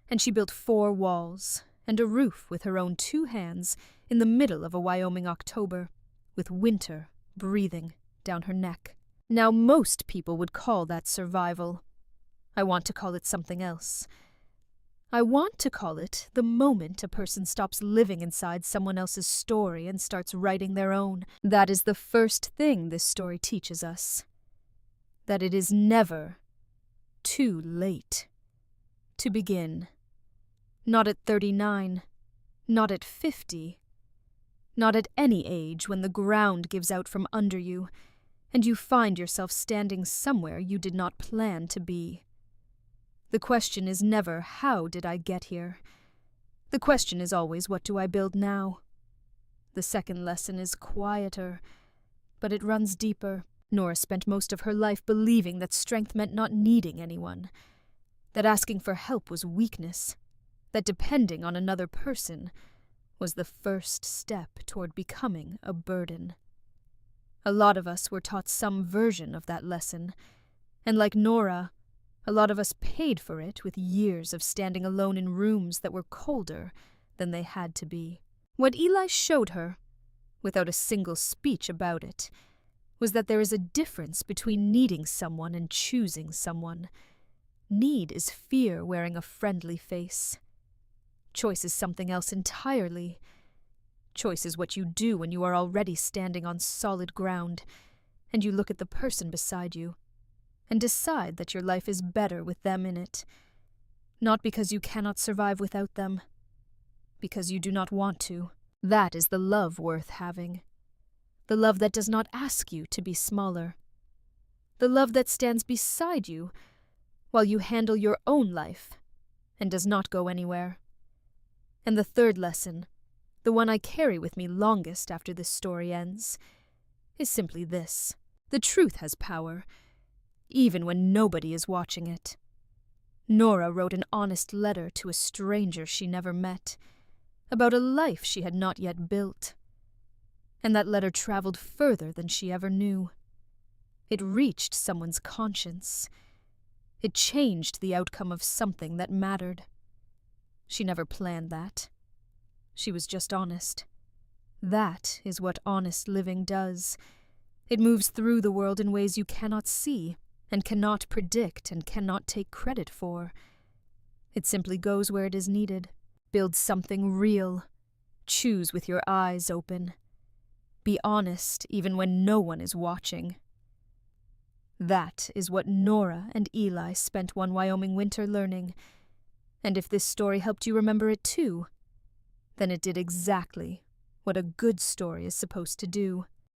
and she built 4 walls and a roof with her own 2 hands in the middle of a Wyoming October, with winter breathing down her neck. Now most people would call that survival. I want to call it something else. I want to call it the moment a person stops living inside someone else's story and starts writing their own. That is the first thing this story teaches us. That it is never too late to begin. Not at 39, not at 50, not at any age when the ground gives out from under you and you find yourself standing somewhere you did not plan to be. The question is never, how did I get here? The question is always, what do I build now? The second lesson is quieter, but it runs deeper. Nora spent most of her life believing that strength meant not needing anyone, that asking for help was weakness, that depending on another person was the first step toward becoming a burden. A lot of us were taught some version of that lesson, and like Nora, a lot of us paid for it with years of standing alone in rooms that were colder than they had to be. What Eli showed her, without a single speech about it, was that there is a difference between needing someone and choosing someone. Need is fear wearing a friendly face. Choice is something else entirely. Choice is what you do when you are already standing on solid ground, and you look at the person beside you, and decide that your life is better with them in it, not because you cannot survive without them, because you do not want to. That is the love worth having. The love that does not ask you to be smaller. The love that stands beside you while you handle your own life and does not go anywhere. And the third lesson, the one I carry with me longest after this story ends, is simply this. The truth has power, even when nobody is watching it. Nora wrote an honest letter to a stranger she never met, about a life she had not yet built. And that letter traveled further than she ever knew. It reached someone's conscience. It changed the outcome of something that mattered. She never planned that. She was just honest. That is what honest living does. It moves through the world in ways you cannot see, and cannot predict, and cannot take credit for. It simply goes where it is needed. Build something real. Choose with your eyes open. Be honest even when no one is watching. That is what Nora and Eli spent one Wyoming winter learning, and if this story helped you remember it too, then it did exactly what a good story is supposed to do.